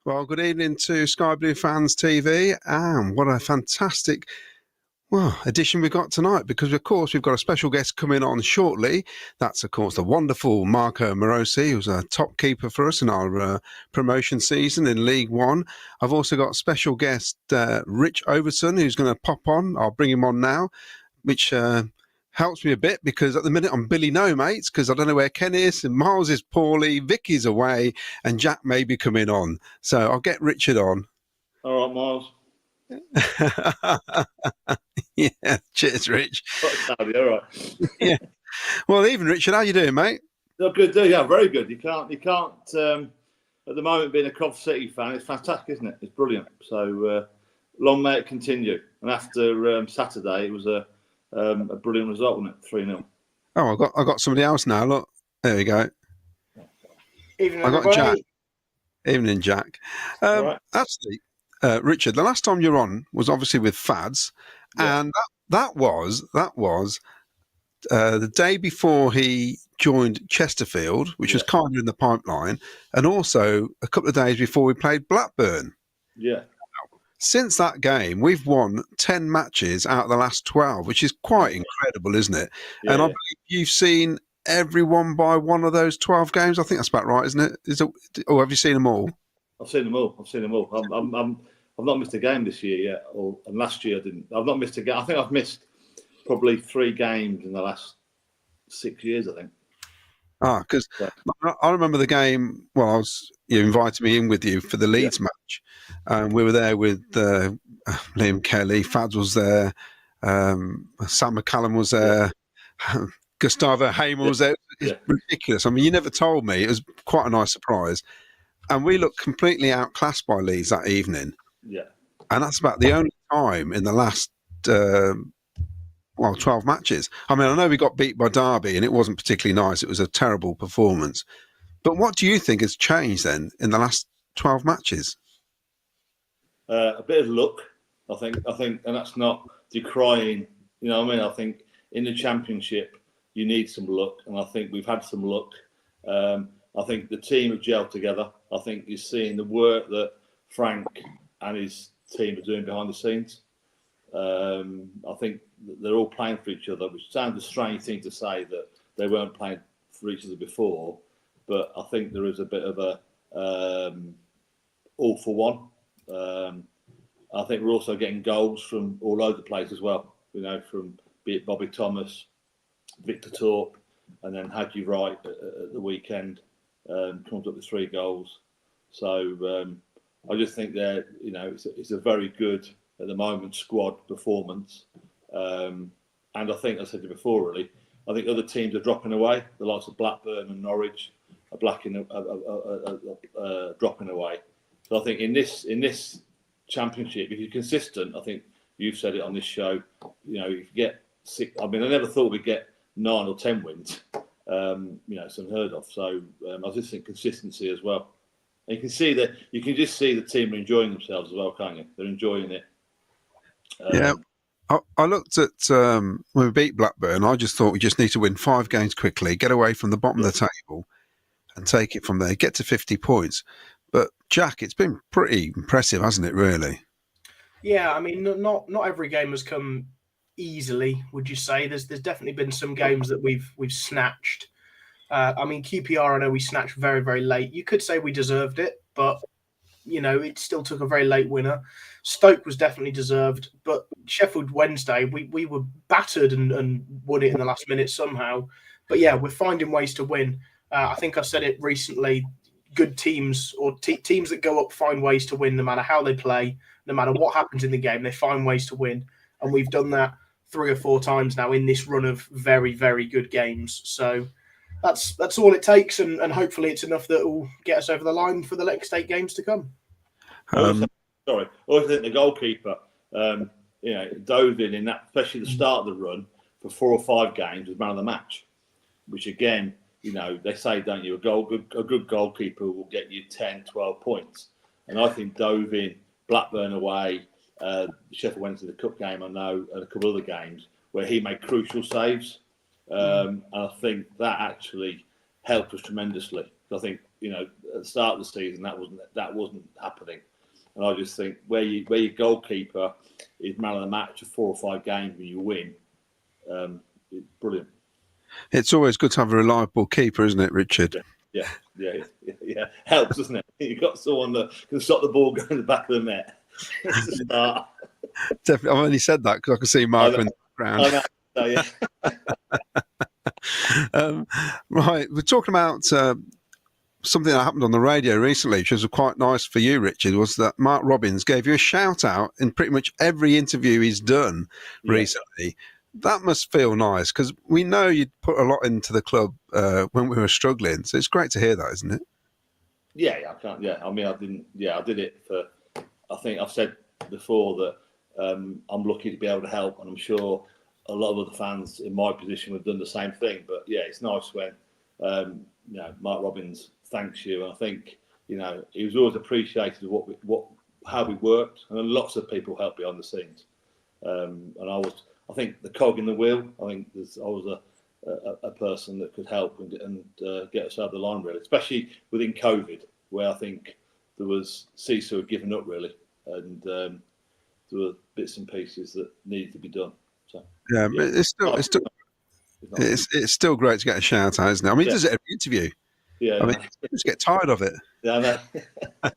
Well, good evening to Sky Blue Fans TV, and what a fantastic edition we've got tonight, because of course we've got a special guest coming on shortly. That's of course the wonderful Marko Marosi, who's a top keeper for us in our promotion season in League One. I've also got special guest Rich Overson, who's going to pop on. I'll bring him on now, which helps me a bit because at the minute I'm Billy No Mates, because I don't know where Ken is, and Miles is poorly, Vicky's away, and Jack may be coming on. So I'll get Richard on. All right, Miles. Yeah, cheers, Rich. All right. Yeah. Well, even Richard, how you doing, mate? Oh, good. Yeah, very good. You can't. At the moment, being a Coventry City fan, it's fantastic, isn't it? It's brilliant. So long may it continue. And after Saturday, it was a brilliant result, wasn't it? 3-0. Oh, I got somebody else now. Look, there we go. Evening, I got everybody. Jack. Evening, Jack. Right. Actually, Richard, the last time you were on was obviously with Fads, and that was the day before he joined Chesterfield, which was kind of in the pipeline, and also a couple of days before we played Blackburn. Yeah. Since that game, we've won 10 matches out of the last 12, which is quite incredible, isn't it? Yeah, and I believe you've seen everyone by one of those 12 games. I think that's about right, isn't it? Have you seen them all? I've seen them all. I've not missed a game this year yet, and last year I didn't. I've not missed a game. I think I've missed probably 3 games in the last 6 years, I think. Because I remember the game. Well, you invited me in with you for the Leeds match, and we were there with Liam Kelly. Fads was there. Sam McCallum was there. Gustavo Hamer was there. It's ridiculous. I mean, you never told me. It was quite a nice surprise, and we looked completely outclassed by Leeds that evening. Yeah, and that's about the only time in the last 12 matches. I mean, I know we got beat by Derby and it wasn't particularly nice. It was a terrible performance. But what do you think has changed then in the last 12 matches? A bit of luck, I think, and that's not decrying. You know what I mean? I think in the Championship you need some luck, and I think we've had some luck. I think the team have gelled together. I think you're seeing the work that Frank and his team are doing behind the scenes. I think they're all playing for each other, which sounds a strange thing to say that they weren't playing for each other before, but I think there is a bit of a all for one. I think we're also getting goals from all over the place as well. You know, from be it Bobby Thomas, Victor Torp, and then Hadji Wright at the weekend comes up with 3 goals. So I just think that it's a very good at the moment squad performance, and I think I said it before. Really, I think other teams are dropping away. The likes of Blackburn and Norwich are dropping away. So I think in this Championship, if you're consistent, I think you've said it on this show. You know, if you get 6. I mean, I never thought we'd get 9 or 10 wins. It's unheard of. So I just think consistency as well. And you can just see the team are enjoying themselves as well, can't you? They're enjoying it. I looked at when we beat Blackburn. I just thought we just need to win 5 games quickly, get away from the bottom of the table, and take it from there. Get to 50 points. But Jack, it's been pretty impressive, hasn't it? Really? Yeah, I mean, not every game has come easily. Would you say there's definitely been some games that we've snatched. I mean, QPR, I know we snatched very, very late. You could say we deserved it, but it still took a very late winner. Stoke was definitely deserved, but Sheffield Wednesday, we were battered and won it in the last minute somehow. But yeah, we're finding ways to win. I think I said it recently. Good teams or teams that go up find ways to win no matter how they play, no matter what happens in the game, they find ways to win. And we've done that 3 or 4 times now in this run of very, very good games. So that's all it takes, and hopefully it's enough that will get us over the line for the next 8 games to come. I also think the goalkeeper, dove in that, especially the start of the run for 4 or 5 games, was man of the match, which again, they say, don't you, a good goalkeeper will get you 10, 12 points. And I think dove in, Blackburn away, Sheffield Wednesday, the cup game, I know, and a couple of other games where he made crucial saves. And I think that actually helped us tremendously. I think, at the start of the season that wasn't happening, and I just think where your goalkeeper is man of the match for 4 or 5 games and you win, it's brilliant. It's always good to have a reliable keeper, isn't it, Richard? Yeah. Helps, doesn't it? You've got someone that can stop the ball going to the back of the net. It's a start. Definitely. I've only said that because I can see Marko in the background. I know. Right, we're talking about something that happened on the radio recently, which was quite nice for you, Richard, was that Mark Robins gave you a shout out in pretty much every interview he's done recently. That must feel nice because we know you'd put a lot into the club when we were struggling. So it's great to hear that, isn't it? Yeah, I can't. Yeah, I mean, I didn't. Yeah, I did it for. I think I've said before that I'm lucky to be able to help, and I'm sure a lot of other fans in my position have done the same thing. But yeah, it's nice when Mark Robins thanks you, and I think he was always appreciated of how we worked, and lots of people helped behind the scenes. And I think the cog in the wheel. I think I was a person that could help and get us over the line, really, especially within COVID, where I think there was CISA had given up really, and there were bits and pieces that needed to be done. So but it's still great to get a shout out, isn't it? I mean, he does it every interview. Yeah, I mean, you just get tired of it. Yeah, I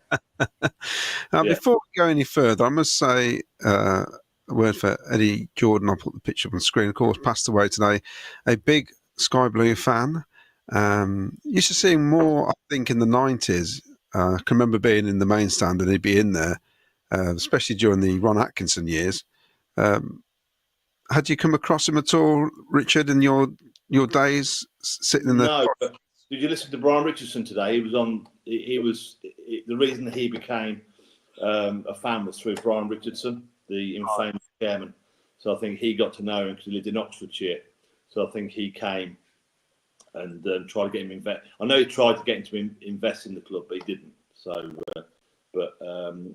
know. Before we go any further, I must say a word for Eddie Jordan. I'll put the picture up on the screen. Of course, passed away today. A big Sky Blue fan. Used to see him more, I think, in the 90s. I can remember being in the main stand and he'd be in there, especially during the Ron Atkinson years. Had you come across him at all, Richard, in your days sitting in the... No, but did you listen to Brian Richardson today? He was the reason that he became a fan was through Brian Richardson, the infamous chairman. So I think he got to know him because he lived in Oxfordshire. So I think he came and tried to get him invest. I know he tried to get him to invest in the club, but he didn't. So, but I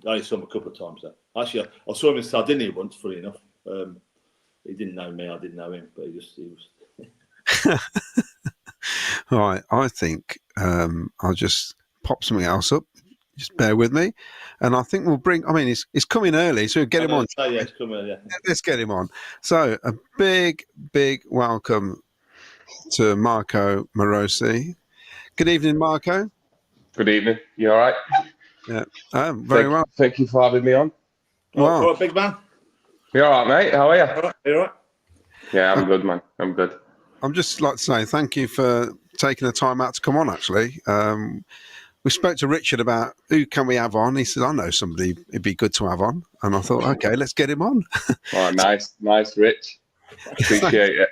only saw him a couple of times though. Actually, I saw him in Sardinia once. Funny enough, he didn't know me. I didn't know him, but he was. All right, I think I'll just pop something else up. Just bear with me. And I think we'll bring... I mean, he's coming early, so we'll get him on. Yeah, he's coming, yeah. Let's get him on. So a big, big welcome to Marko Marosi. Good evening, Marko. Good evening. You all right? Yeah, very well. Thank you for having me on. All right, big man. You all right, mate? How are you? All right, you all right? Yeah, I'm good, man. I'm good. I'm just like to say thank you for taking the time out to come on, actually. We spoke to Richard about who can we have on. He said, I know somebody it'd be good to have on. And I thought, okay, let's get him on. Oh, nice, Rich. Appreciate it.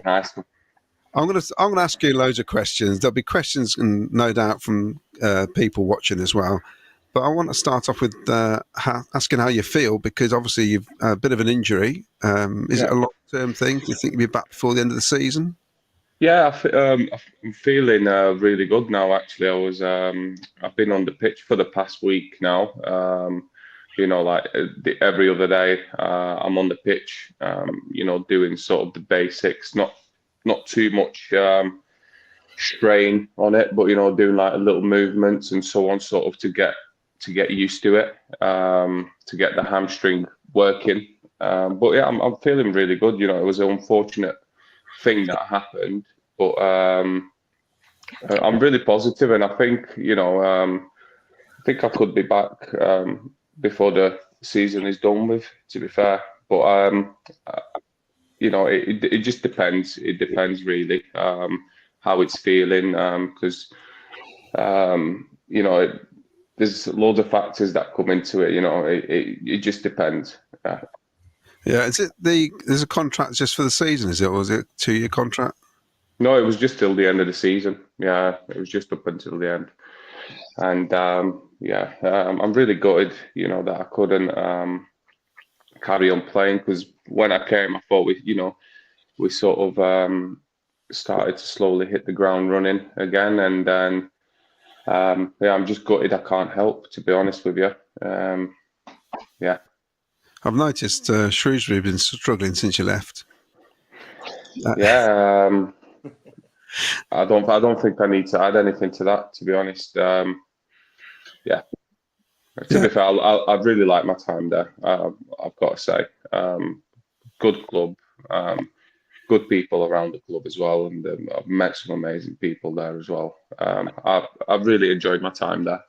Nice. I'm going to ask you loads of questions. There'll be questions, and no doubt, from people watching as well. But I want to start off with asking how you feel, because obviously you've a bit of an injury. Is it a long-term thing? Do you think you'll be back before the end of the season? Yeah, I'm feeling really good now. Actually, I've been on the pitch for the past week now. Every other day, I'm on the pitch. Doing sort of the basics, not too much strain on it, but doing like little movements and so on, sort of to get used to it, to get the hamstring working. But yeah, I'm feeling really good. It was an unfortunate thing that happened, but I'm really positive, and I think I could be back before the season is done with, to be fair. But it just depends. It depends really how it's feeling, because there's loads of factors that come into it. It just depends. Yeah, is it there's a contract just for the season, is it? Or was it a 2-year contract? No, it was just till the end of the season. Yeah, it was just up until the end. And I'm really gutted, that I couldn't carry on playing, because when I came, I thought we sort of started to slowly hit the ground running again. And then, I'm just gutted I can't help, to be honest with you. Yeah. I've noticed Shrewsbury have been struggling since you left. I don't think I need to add anything to that, to be honest. Yeah. To be fair, I really like my time there. I've got to say, good club, good people around the club as well, and I've met some amazing people there as well. I've really enjoyed my time there.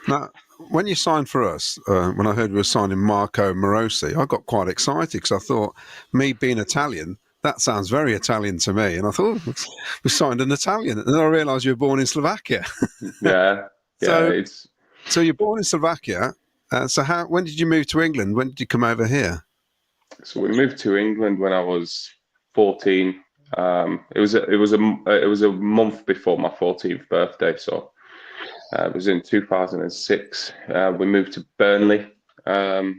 Now, when you signed for us, when I heard we were signing Marko Marosi, I got quite excited because I thought, me being Italian, that sounds very Italian to me. And I thought, oh, we signed an Italian. And then I realised you were born in Slovakia. Yeah. So you're born in Slovakia. When did you move to England? When did you come over here? So we moved to England when I was 14. It was a month before my 14th birthday. So it was in 2006. We moved to Burnley, and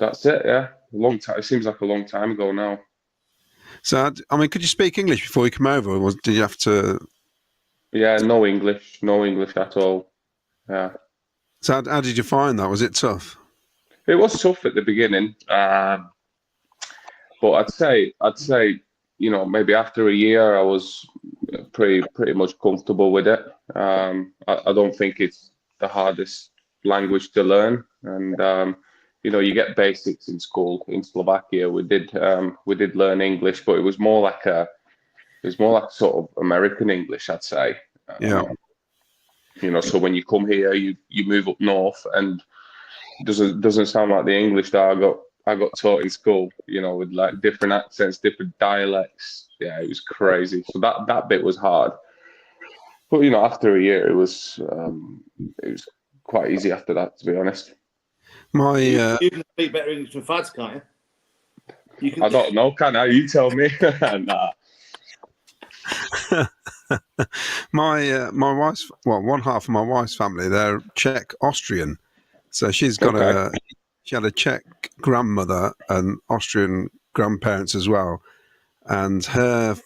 that's it. Yeah, a long time. It seems like a long time ago now. So, I mean, could you speak English before you come over, or did you have to? Yeah, no English at all. Yeah. So, how did you find that? Was it tough? It was tough at the beginning, but I'd say, maybe after a year, I was pretty much comfortable with it. I don't think it's the hardest language to learn, and you get basics in school in Slovakia. We did learn English, but it was more like sort of American English, I'd say. Yeah. So when you come here, you move up north, and it doesn't sound like the English that I got taught in school. With like different accents, different dialects. Yeah, it was crazy. So that bit was hard. But after a year, it was quite easy after that, to be honest. You can speak better English than Fads, can't you? I don't know, can I? You tell me. Nah. My wife's one half of my wife's family, they're Czech Austrian, so she had a Czech grandmother and Austrian grandparents as well, and her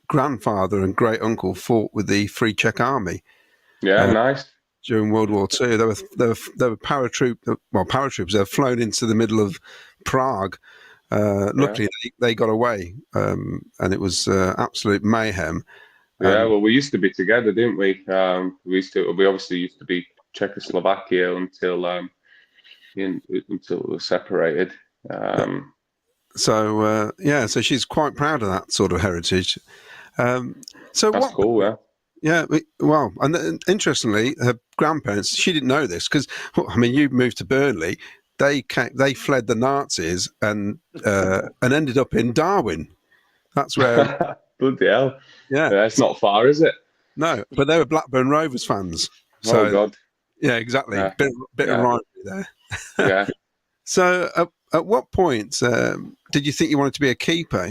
grandfather and great uncle fought with the Free Czech Army. Yeah, nice. During World War II, they were paratroopers. They were flown into the middle of Prague. Luckily, they got away, and it was absolute mayhem. Yeah, well, we used to be together, didn't we? We obviously used to be Czechoslovakia until we were separated. So she's quite proud of that sort of heritage. That's cool, yeah. Yeah, well, and interestingly, her grandparents, she didn't know this because, you moved to Burnley. They fled the Nazis and ended up in Darwin. That's where. Bloody hell! Yeah, it's not far, is it? No, but they were Blackburn Rovers fans. So, oh God! Yeah, exactly. Yeah. Bit of rivalry there. Yeah. So, at what point did you think you wanted to be a keeper?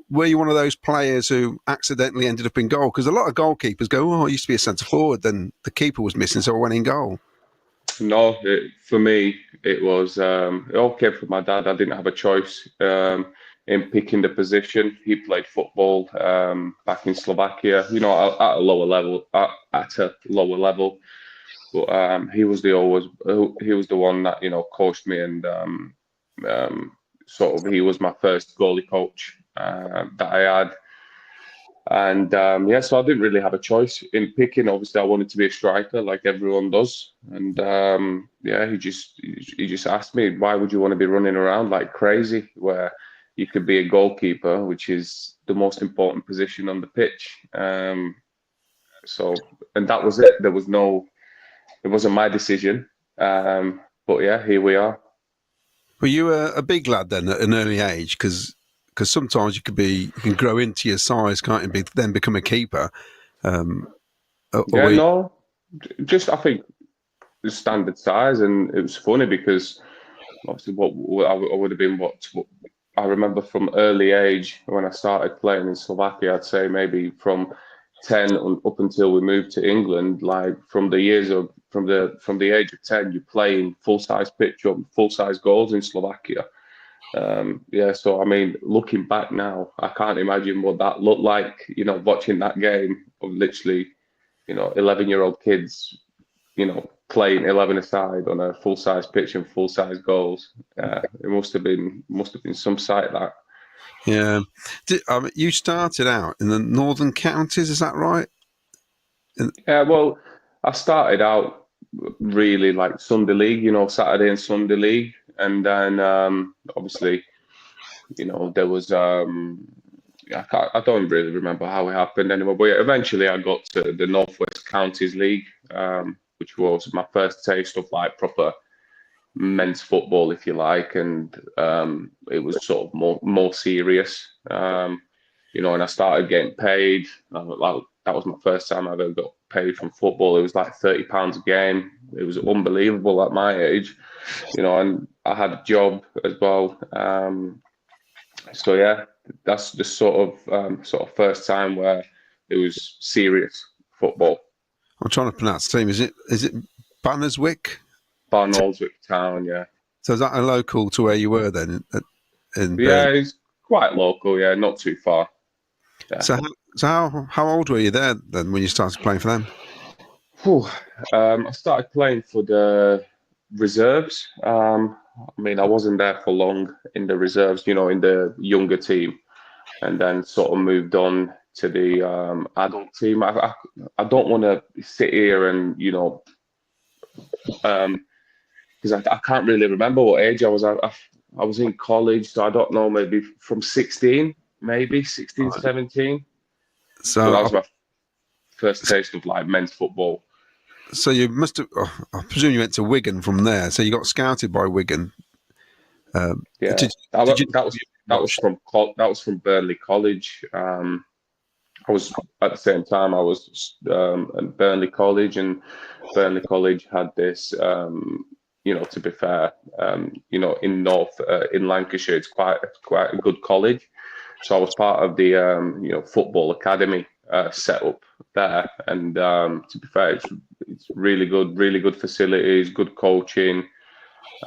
Were you one of those players who accidentally ended up in goal? Because a lot of goalkeepers go, "Oh, I used to be a centre forward, then the keeper was missing, so I went in goal." No, for me, it was it all came from my dad. I didn't have a choice in picking the position. He played football back in Slovakia, at a lower level. But he was the one that coached me, and sort of he was my first goalie coach that I had. And so I didn't really have a choice in picking. Obviously, I wanted to be a striker, like everyone does. And he just asked me, why would you want to be running around like crazy, where you could be a goalkeeper, which is the most important position on the pitch. And that was it. It wasn't my decision. But yeah, here we are. Were you a big lad then at an early age? Because sometimes you can grow into your size, can't you? Then become a keeper. Just I think the standard size, and it was funny because obviously what I would have been what I remember from early age when I started playing in Slovakia. I'd say maybe from 10 up until we moved to England. Like from the age of 10, you play in full size pitch or full size goals in Slovakia. So looking back now, I can't imagine what that looked like, watching that game of literally, 11-year-old kids, playing 11-a-side on a full-size pitch and full-size goals. It must have been some sight, that. Yeah. You started out in the Northern Counties, is that right? Yeah, well, I started out really like Sunday League, Saturday and Sunday League. And then obviously, there was, I don't really remember how it happened anymore. But yeah, eventually I got to the Northwest Counties League, which was my first taste of like proper men's football, if you like. And it was sort of more serious, and I started getting paid. That was my first time I ever got paid from football. It was like £30 a game. It was unbelievable at my age, and I had a job as well. So yeah, that's the sort of first time where it was serious football. I'm trying to pronounce the team. Is it Bannerswick? Barnoldswick Town, yeah. So is that a local to where you were then? Yeah, it's quite local. Yeah, not too far. Yeah. So how old were you there then when you started playing for them? I started playing for the reserves. I wasn't there for long in the reserves, in the younger team, and then sort of moved on to the adult team. I don't want to sit here and, because I can't really remember what age I was. I was in college, so I don't know, maybe from 16, 17. So that was my first taste of like men's football. So you must have. I presume you went to Wigan from there. So you got scouted by Wigan. Yeah, that was from Burnley College. I was at the same time. I was at Burnley College, and Burnley College had this. To be fair, in in Lancashire, it's quite a good college. So I was part of the football academy set up there, and to be fair, it's really good facilities, good coaching,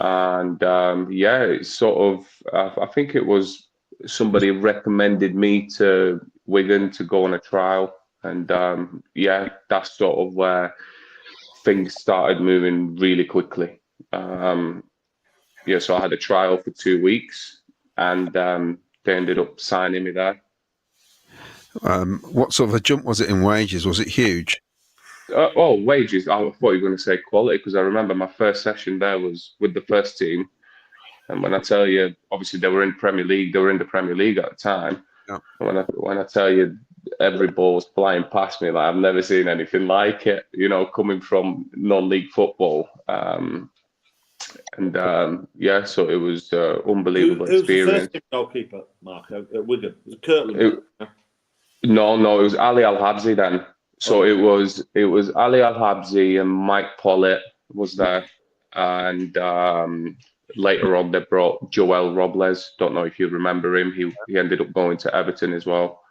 and it's sort of I think it was somebody recommended me to Wigan to go on a trial, and that's sort of where things started moving really quickly. So I had a trial for 2 weeks, and they ended up signing me there. What sort of a jump was it in wages? Was it huge? Wages. I thought you were going to say quality, because I remember my first session there was with the first team. And when I tell you, obviously they were in Premier League. They were in the Premier League at the time. Yeah. And when I tell you, every ball was flying past me, like I've never seen anything like it. Coming from non-league football. So it was unbelievable experience. Who was the first goalkeeper, Mark, at Wigan? Was it Kirtland? No, it was Ali Al-Habsi then. So it was Ali Al-Habsi and Mike Pollitt was there, and later on they brought Joel Robles. Don't know if you remember him. He ended up going to Everton as well.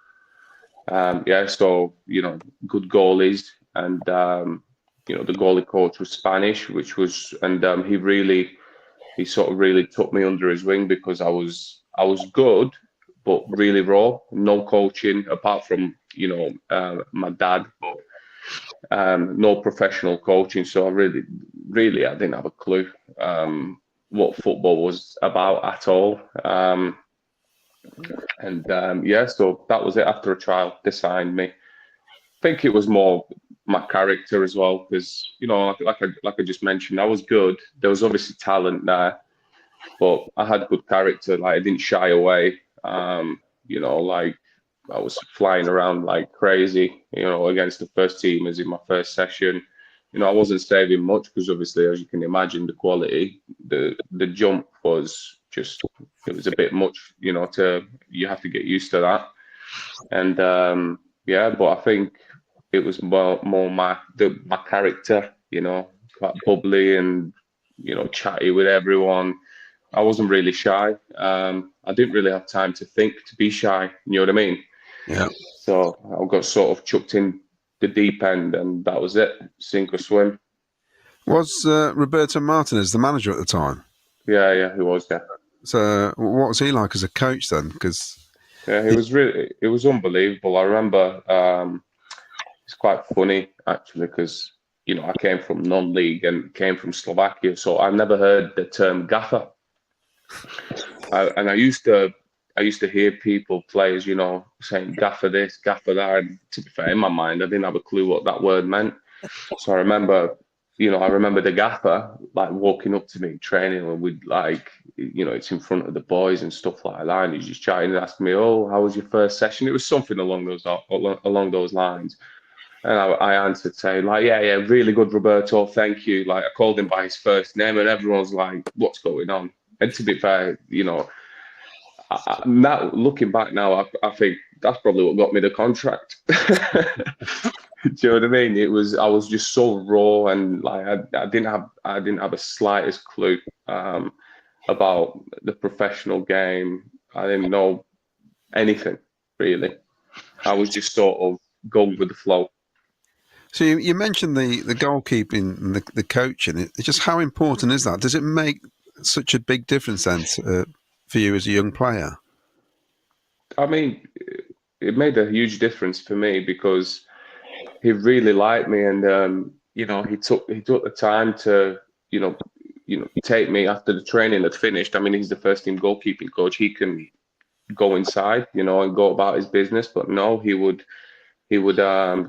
So good goalies, and the goalie coach was Spanish, he sort of really took me under his wing, because I was good, but really raw, no coaching apart from my dad, but no professional coaching. So I really I didn't have a clue what football was about at all. So that was it. After a trial, they signed me. I think it was more my character as well, because like I just mentioned, I was good. There was obviously talent there, but I had good character. Like I didn't shy away. Like I was flying around like crazy, against the first team as in my first session. I wasn't saving much, because obviously, as you can imagine, the quality, the jump was just, it was a bit much, you have to get used to that. And but I think it was more my character, quite bubbly and, chatty with everyone. I wasn't really shy. I didn't really have time to think to be shy. You know what I mean? Yeah. So I got sort of chucked in the deep end, and that was it. Sink or swim. Was Roberto Martinez the manager at the time? Yeah, he was. Yeah. So what was he like as a coach then? It was unbelievable. I remember it's quite funny actually, because I came from non-league and came from Slovakia, so I never heard the term gaffer. And I used to hear people, players, saying gaffer this, gaffer that. And to be fair, in my mind, I didn't have a clue what that word meant. So I remember the gaffer like walking up to me training, and we'd like, it's in front of the boys and stuff like that. And he's just chatting and asking me, "Oh, how was your first session?" It was something along those lines. And I answered saying like, yeah, really good, Roberto, thank you. Like I called him by his first name, and everyone's like, "What's going on?" And to be fair, now looking back now, I think that's probably what got me the contract. Do you know what I mean? I was just so raw, and like I didn't have a slightest clue about the professional game. I didn't know anything really. I was just sort of going with the flow. So you mentioned the goalkeeping and the coaching. It's just how important is that? Does it make such a big difference then for you as a young player? I mean, it made a huge difference for me because he really liked me, and he took the time to take me after the training had finished. I mean, he's the first team goalkeeping coach. He can go inside, and go about his business, but no, he would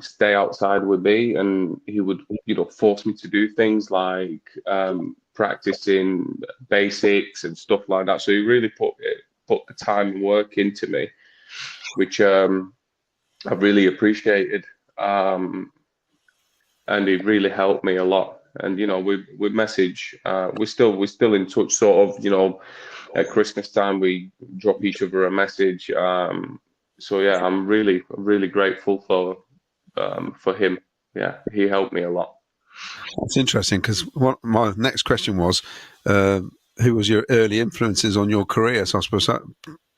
stay outside with me, and he would force me to do things like practicing basics and stuff like that. So he really put the time and work into me, which I really appreciated, and it really helped me a lot. And we message, we're still in touch, sort of. At Christmas time we drop each other a message. So yeah, I'm really grateful for him. Yeah, he helped me a lot. That's interesting because my next question was, who was your early influences on your career? So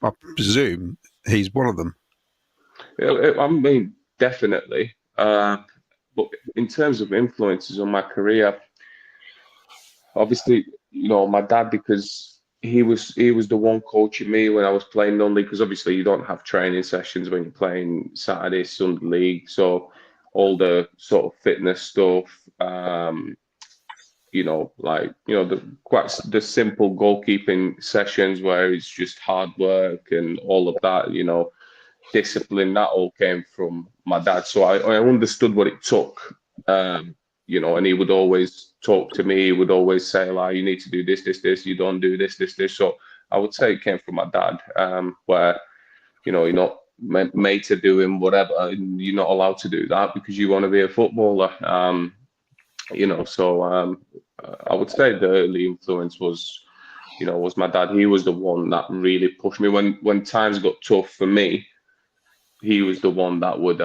I presume he's one of them. I mean, definitely. But in terms of influences on my career, obviously, my dad, because he was the one coaching me when I was playing non-league, because obviously you don't have training sessions when you're playing Saturday, Sunday league. So all the sort of fitness stuff, the simple goalkeeping sessions where it's just hard work and all of that, discipline, that all came from my dad. So I understood what it took, and he would always talk to me. He would always say, like, you need to do this, you don't do this. So I would say it came from my dad, where, you're not made to do him whatever, and you're not allowed to do that because you want to be a footballer. So I would say the early influence was my dad. He was the one that really pushed me when times got tough for me. He was the one that would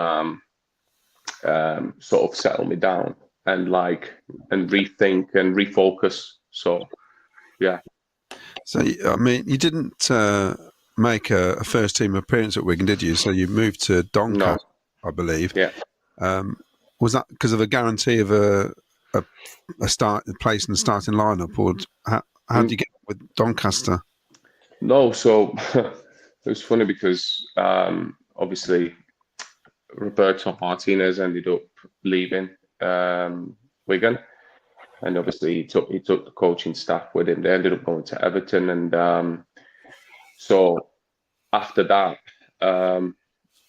sort of settle me down and rethink and refocus. So yeah. So I mean, you didn't make a first team appearance at Wigan, did you? So you moved to Doncaster, no. I believe. Yeah. Was that because of a guarantee of a place in the starting lineup, or how did you get with Doncaster? No, so it was funny because obviously Roberto Martinez ended up leaving Wigan, and obviously he took the coaching staff with him. They ended up going to Everton, and so after that,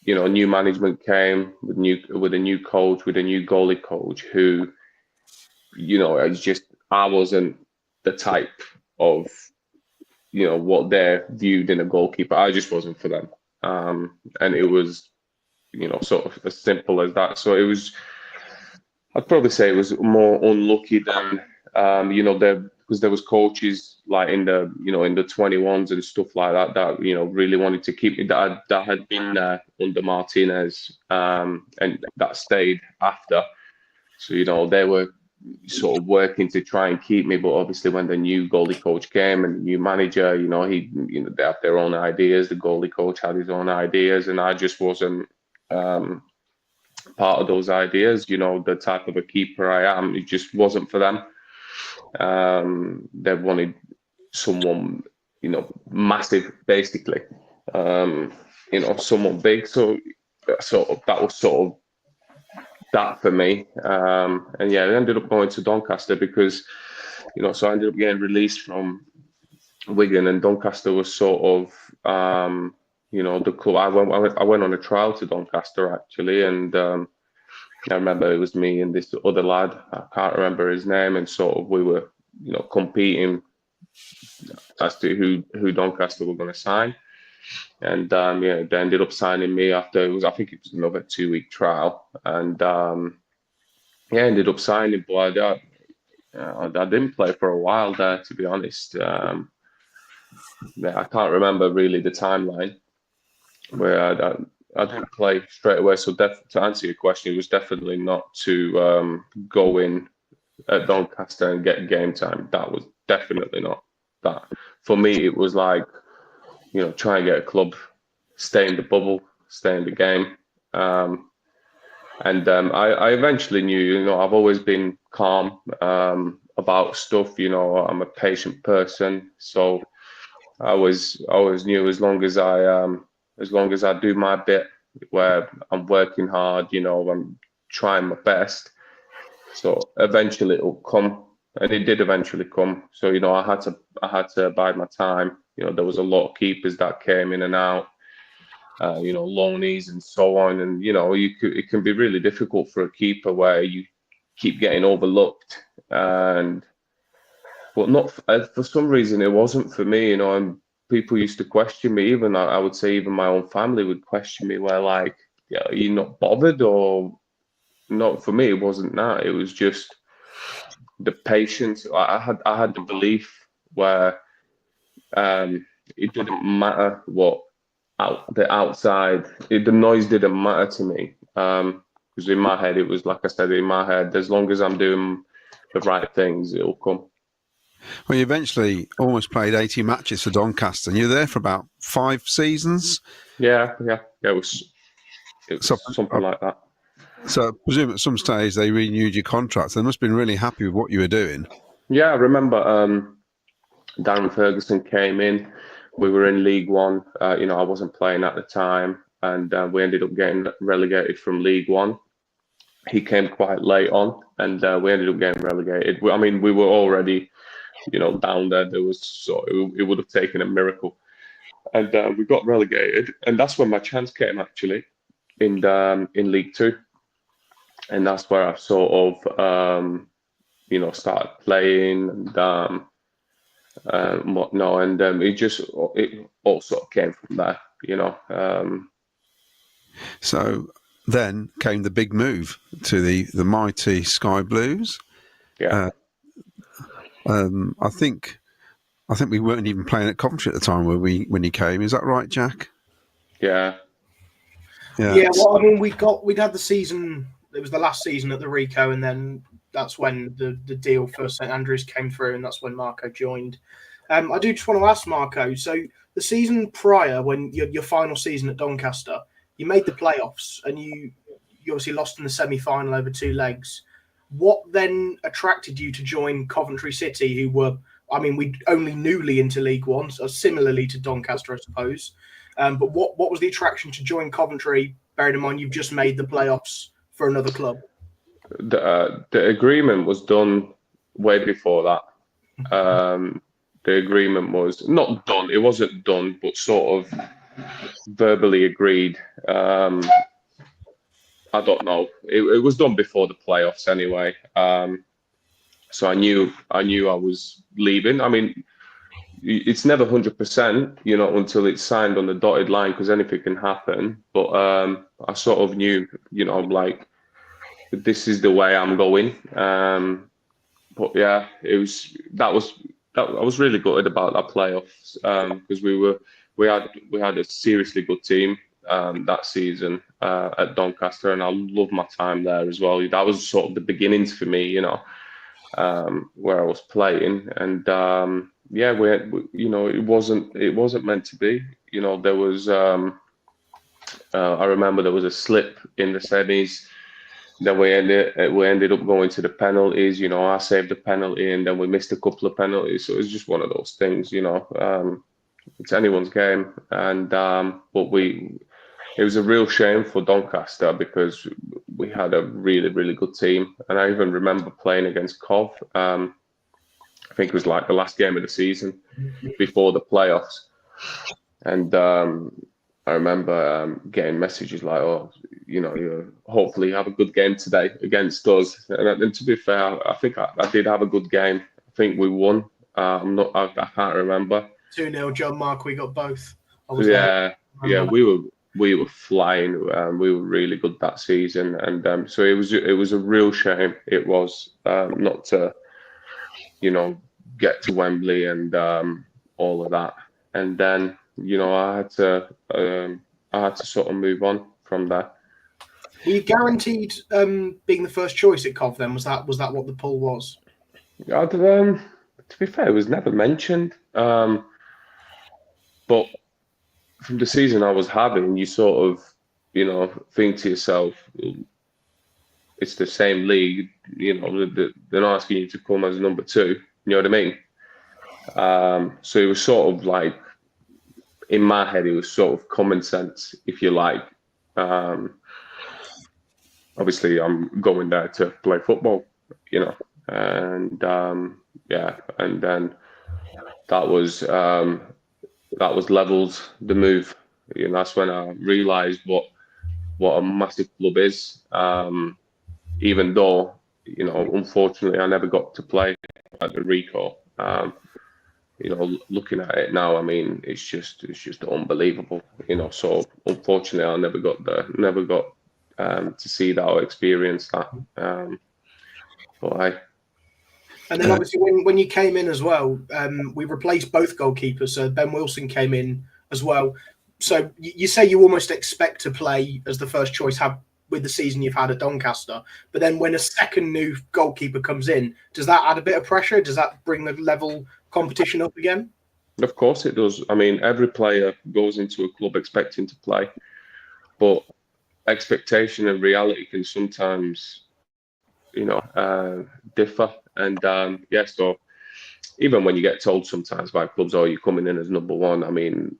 new management came with a new coach, with a new goalie coach who, it's just, I wasn't the type of what they're viewed in a goalkeeper. I just wasn't for them, and it was sort of as simple as that. So it was, I'd probably say it was more unlucky than because there was coaches like in the in the 21s and stuff like that really wanted to keep me, that had been there under Martinez, and that stayed after. So they were sort of working to try and keep me, but obviously when the new goalie coach came and the new manager, they have their own ideas. The goalie coach had his own ideas, and I just wasn't part of those ideas. The type of a keeper I am, it just wasn't for them. They wanted someone massive, basically, someone big. So that was sort of that for me. And yeah, I ended up going to Doncaster because, so I ended up getting released from Wigan, and Doncaster was sort of, the club. I went on a trial to Doncaster actually, and I remember it was me and this other lad. I can't remember his name, and sort of we were, competing as to who Doncaster were going to sign. And they ended up signing me after I think it was another 2-week trial, and ended up signing. But I didn't play for a while there, to be honest. I can't remember really the timeline where I didn't play straight away. So to answer your question, it was definitely not to go in at Doncaster and get game time. That was definitely not that. For me, it was like, try and get a club, stay in the bubble, stay in the game. And I eventually knew, I've always been calm about stuff. I'm a patient person, so I always knew as long as I do my bit, where I'm working hard, I'm trying my best. So eventually it'll come, and it did eventually come. So I had to bide my time. There was a lot of keepers that came in and out. Loanies and so on, and it can be really difficult for a keeper where you keep getting overlooked, but not for some reason it wasn't for me, and people used to question me. Even I would say even my own family would question me, where like, are you not bothered? Or not? For me it wasn't that. It was just the patience. I had the belief where it didn't matter what the outside, the noise didn't matter to me, because in my head it was, like I said, in my head, as long as I'm doing the right things, it'll come. Well, you eventually almost played 80 matches for Doncaster, and you were there for about 5 seasons. Yeah, it was something like that. So I presume at some stage they renewed your contract. They must have been really happy with what you were doing. Yeah, I remember Darren Ferguson came in. We were in League One. I wasn't playing at the time, and we ended up getting relegated from League One. He came quite late on, and we ended up getting relegated. We were already, down there. It would have taken a miracle, and we got relegated. And that's when my chance came actually in League Two, and that's where I sort of started playing and. Whatnot, and it all sort of came from there, So then came the big move to the mighty Sky Blues. Yeah. I think we weren't even playing at Coventry at the time when you came. Is that right, Jack? Yeah. Yeah. Well, we'd had the season. It was the last season at the Rico, and then that's when the deal for St Andrews came through, and that's when Marko joined. I do just want to ask Marko, so the season prior, when your final season at Doncaster, you made the playoffs, and you obviously lost in the semi-final over 2 legs. What then attracted you to join Coventry City, who were, we only newly into League One, so similarly to Doncaster, I suppose. But what was the attraction to join Coventry, bearing in mind you've just made the playoffs for another club? The agreement was done way before that. The agreement was not done. It wasn't done, but sort of verbally agreed. I don't know. It was done before the playoffs anyway. So I knew I was leaving. It's never 100%, until it's signed on the dotted line, because anything can happen. But I sort of knew, like, this is the way I'm going. But yeah, I was really gutted about that playoffs, because we had a seriously good team that season at Doncaster, and I loved my time there as well. That was sort of the beginnings for me, where I was playing, and it wasn't meant to be. There was I remember there was a slip in the semis. Then we ended up going to the penalties. I saved the penalty, and then we missed a couple of penalties. So it was just one of those things. It's anyone's game, and but it was a real shame for Doncaster because we had a really, really good team. And I even remember playing against Cov. I think it was like the last game of the season before the playoffs. And I remember getting messages like, "Oh, hopefully you have a good game today against us." And to be fair, I think I did have a good game. I think we won. I can't remember. 2-0, John Mark. We got both. Yeah, we were flying. We were really good that season, and so it was a real shame. It was not to, get to Wembley and all of that, and then I had to sort of move on from there. Were you guaranteed being the first choice at Cov then? Was that what the pull was? To be fair, it was never mentioned. But from the season I was having, you sort of, think to yourself, it's the same league. They're not asking you to come as number 2. You know what I mean? So it was sort of like, in my head, it was sort of common sense, if you like. Obviously, I'm going there to play football, and and then that was leveled the move. That's when I realised what a massive club is. Even though, unfortunately, I never got to play at the Rico. Looking at it now, I mean, it's just unbelievable. So unfortunately, I never got to see that or experience that. And then obviously when you came in as well, we replaced both goalkeepers. So Ben Wilson came in as well. So you say you almost expect to play as the first choice with the season you've had at Doncaster. But then when a second new goalkeeper comes in, does that add a bit of pressure? Does that bring the level competition up again? Of course it does. I mean, every player goes into a club expecting to play. But expectation and reality can sometimes, differ. And so even when you get told sometimes by clubs, "Oh, you're coming in as number 1," I mean,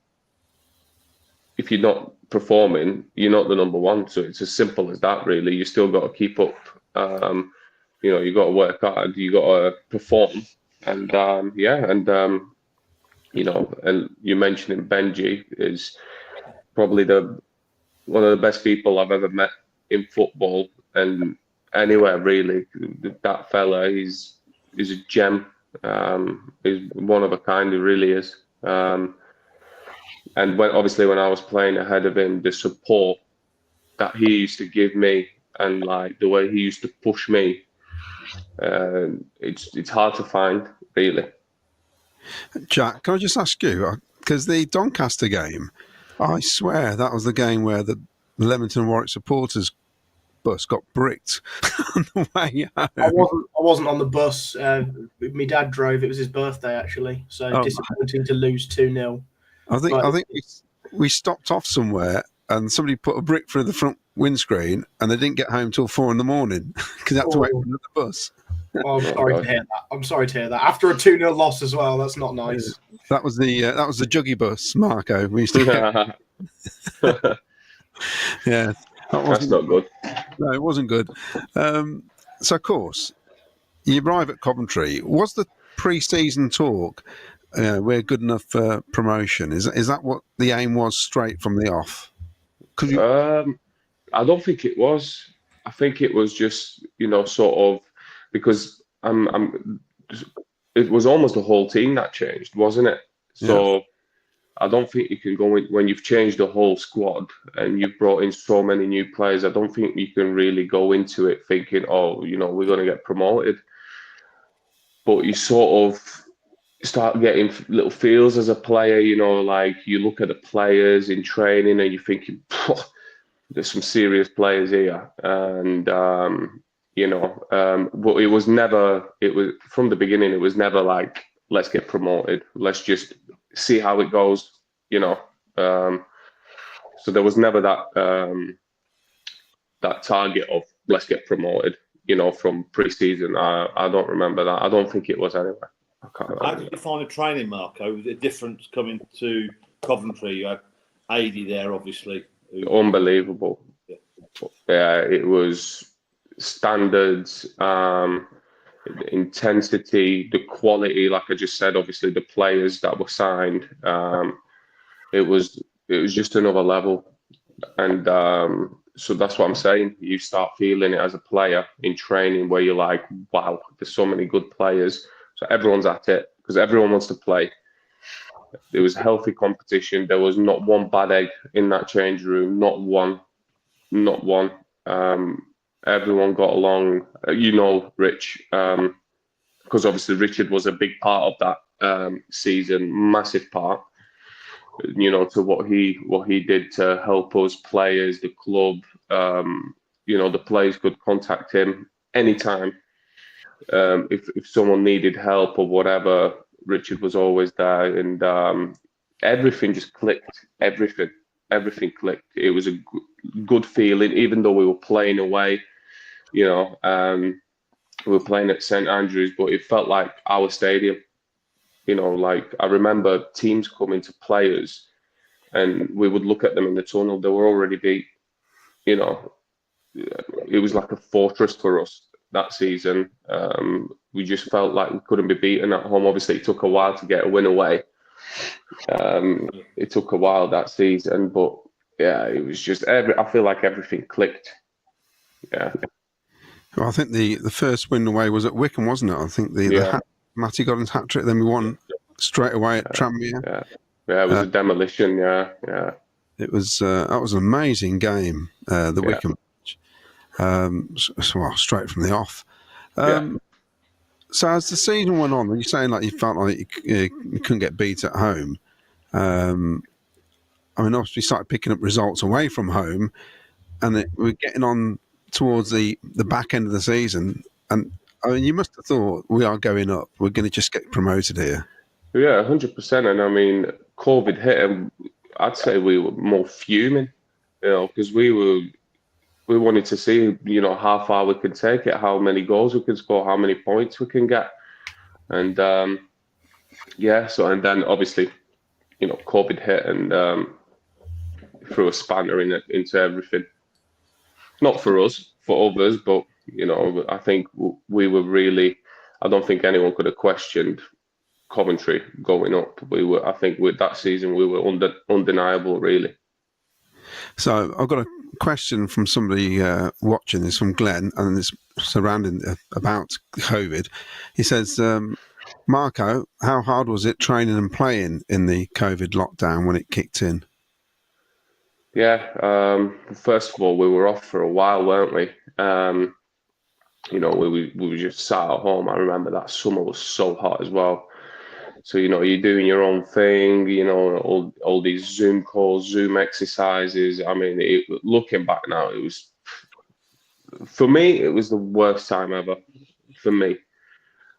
if you're not performing, you're not the number 1. So it's as simple as that, really. You still got to keep up. You got to work hard. You got to perform. And and you mentioning Benji is probably one of the best people I've ever met in football and anywhere, really. That fella, he's a gem. He's one of a kind. He really is. And when I was playing ahead of him, the support that he used to give me and like the way he used to push me, it's hard to find, really. Jack, can I just ask you, because the Doncaster game, I swear that was the game where the Leamington and Warwick supporters bus got bricked on the way home. I wasn't on the bus. My dad drove. It was his birthday, actually. So disappointing to lose 2-0. I think we stopped off somewhere and somebody put a brick through the front windscreen and they didn't get home till 4 a.m. because they had to wait for another bus. I'm sorry to hear that. After a 2-0 loss as well, that's not nice. That was the juggy bus, Marko. We used to get. Yeah. That's not good. No, it wasn't good. So, of course, you arrive at Coventry. Was the pre-season talk, we're good enough for promotion? Is that what the aim was straight from the off? I don't think it was. I think it was just, sort of, because it was almost the whole team that changed, wasn't it? So. Yeah. I don't think you can go in when you've changed the whole squad and you've brought in so many new players. I don't think you can really go into it thinking, "Oh, we're going to get promoted." But you sort of start getting little feels as a player, like you look at the players in training and you're thinking, "There's some serious players here." And but it was from the beginning. It was never like, "Let's get promoted. Let's just see how it goes," so there was never that target of let's get promoted, from pre-season. I don't remember that. I don't think it was anyway. I can't remember. How did you find the training, Marko? Was it different coming to Coventry? You had Adi there, obviously. Unbelievable. Yeah, it was standards, intensity, the quality. Like I just said, obviously the players that were signed. It was just another level, and so that's what I'm saying. You start feeling it as a player in training, where you're like, wow, there's so many good players. So everyone's at it because everyone wants to play. There was healthy competition. There was not one bad egg in that change room. Not one. Not one. Everyone got along. Rich, because obviously Richard was a big part of that season, massive part. To what he did to help us players, the club. The players could contact him anytime. If someone needed help or whatever, Richard was always there, and everything just clicked. Everything clicked. It was a good feeling, even though we were playing away. We were playing at St Andrews, but it felt like our stadium. Like I remember teams coming to players, and we would look at them in the tunnel. They were already beat. It was like a fortress for us that season. We just felt like we couldn't be beaten at home. Obviously, it took a while to get a win away. It took a while that season, but yeah, it was just I feel like everything clicked. Yeah. Well, I think the first win away was at Wycombe, wasn't it? I think Matty got his hat trick, then we won straight away at Tranmere. Yeah, it was a demolition. Yeah. It was that was an amazing game. The Wycombe match, straight from the off. So as the season went on, you're saying like you felt like you couldn't get beat at home. Obviously, you started picking up results away from home, and we're getting on towards the back end of the season. And you must have thought, we are going up. We're going to just get promoted here. Yeah, 100%. And COVID hit, and I'd say we were more fuming, because we wanted to see, how far we could take it, how many goals we could score, how many points we can get. And and then obviously, COVID hit and threw a spanner into everything. Not for us, for others, but, I think we were really, I don't think anyone could have questioned Coventry going up. I think with that season, we were undeniable, really. So I've got a question from somebody watching this, from Glenn, and it's surrounding about COVID. He says, Marko, how hard was it training and playing in the COVID lockdown when it kicked in? Yeah, first of all, we were off for a while, weren't we? We were just sat at home. I remember that summer was so hot as well. So, you're doing your own thing, all these Zoom calls, Zoom exercises. Looking back now, for me, it was the worst time ever for me.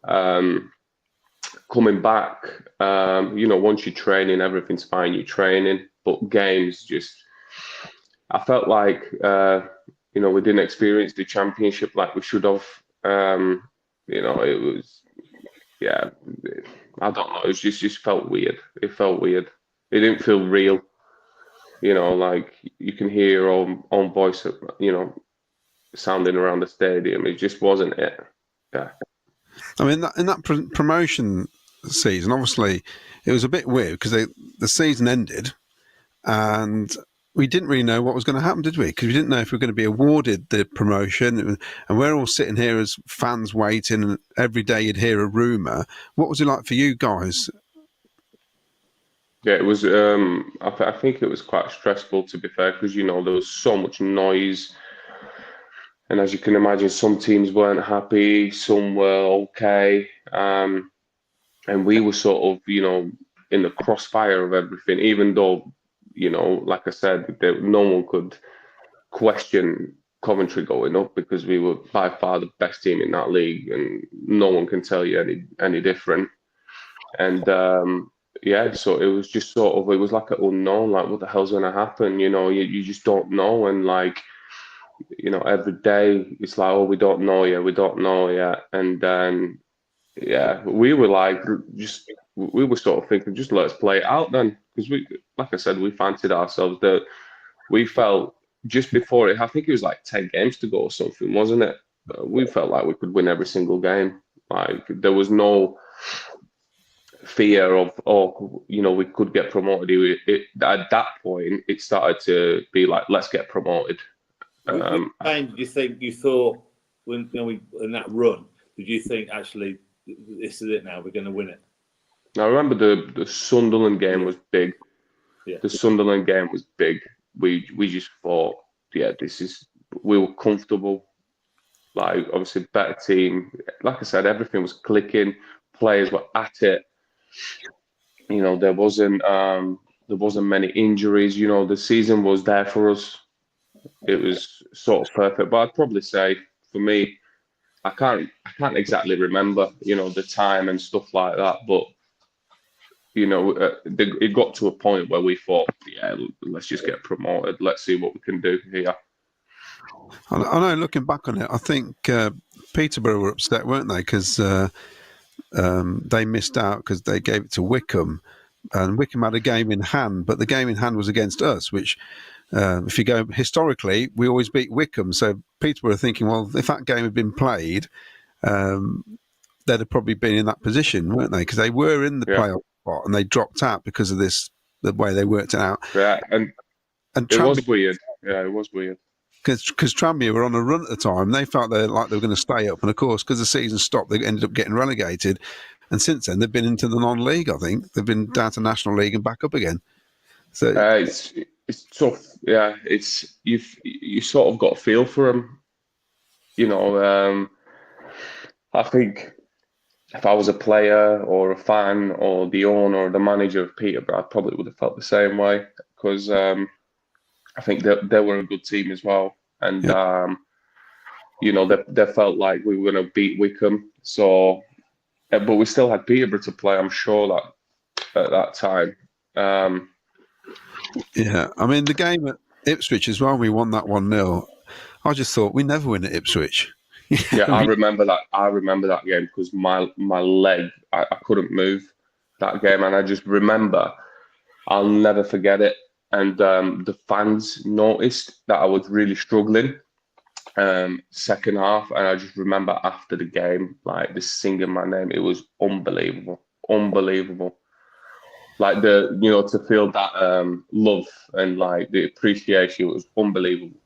Coming back, once you're training, everything's fine, you're training, but games I felt like, we didn't experience the championship like we should have. It was, I don't know. It just felt weird. It felt weird. It didn't feel real. Like you can hear your own voice, sounding around the stadium. It just wasn't it. Yeah. In that promotion season, obviously, it was a bit weird because the season ended, and we didn't really know what was going to happen, did we? Because we didn't know if we were going to be awarded the promotion, and we're all sitting here as fans waiting, and every day you'd hear a rumour. What was it like for you guys? Yeah, it was. I think it was quite stressful, to be fair, because there was so much noise, and as you can imagine, some teams weren't happy, some were okay, and we were sort of, in the crossfire of everything, even though. Like I said, no one could question Coventry going up because we were by far the best team in that league, and no one can tell you any different. And so it was just sort of, it was like an unknown, like what the hell's going to happen? You just don't know, and like, every day it's like, oh, we don't know yet, and then we were like, we were sort of thinking, just let's play it out then, because like I said, we fancied ourselves. we felt just before it, I think it was like 10 games to go or something, wasn't it? We felt like we could win every single game. Like there was no fear of, we could get promoted. At that point, it started to be like, let's get promoted. Which game did you think you thought when in that run? Did you think actually this is it now? We're going to win it? I remember the Sunderland game was big. Yeah. The Sunderland game was big. We just thought, we were comfortable. Like obviously better team. Like I said, everything was clicking. Players were at it. There wasn't many injuries. The season was there for us. It was sort of perfect. But I'd probably say for me, I can't exactly remember, the time and stuff like that. But it got to a point where we thought, let's just get promoted. Let's see what we can do here. I know, looking back on it, I think Peterborough were upset, weren't they? Because they missed out because they gave it to Wickham. And Wickham had a game in hand, but the game in hand was against us, which, if you go historically, we always beat Wickham. So Peterborough were thinking, well, if that game had been played, they'd have probably been in that position, weren't they? Because they were in the playoff spot and they dropped out because of the way they worked it out. Yeah, and it was weird. Yeah, it was weird. Because Tranmere were on a run at the time. They felt they were going to stay up. And, of course, because the season stopped, they ended up getting relegated. And since then, they've been into the non-league, I think. They've been down to National League and back up again. So it's tough. Yeah, you sort of got a feel for them. I think if I was a player or a fan or the owner or the manager of Peterborough, I probably would have felt the same way because I think they were a good team as well. And, they felt like we were going to beat Wickham. So, but we still had Peterborough to play, I'm sure, that at that time. I mean, the game at Ipswich as well, we won that 1-0. I just thought we never win at Ipswich. I remember that. I remember that game because my leg, I couldn't move that game, and I just remember, I'll never forget it. And the fans noticed that I was really struggling second half, and I just remember after the game, like this singing my name. It was unbelievable. Like to feel that love and like the appreciation was unbelievable.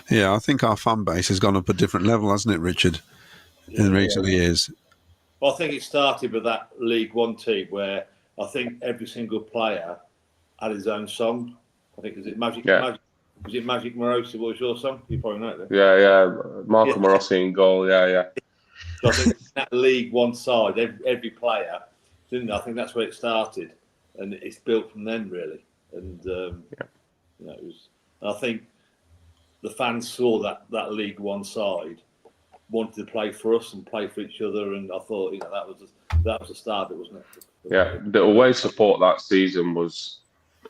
Yeah, I think our fan base has gone up a different level, hasn't it, Richard, in recent years? Well, I think it started with that League One team where I think every single player had his own song. I think, is it Magic? Yeah. Was it Magic Marosi? What was your song? You probably know it. Yeah. Marko Marosi in goal. Yeah. So I think that League One side, every player, didn't they? I think that's where it started, and it's built from then really. And it was. I think the fans saw that League One side wanted to play for us and play for each other, and I thought that was the start of it, wasn't it? Yeah, the away support that season was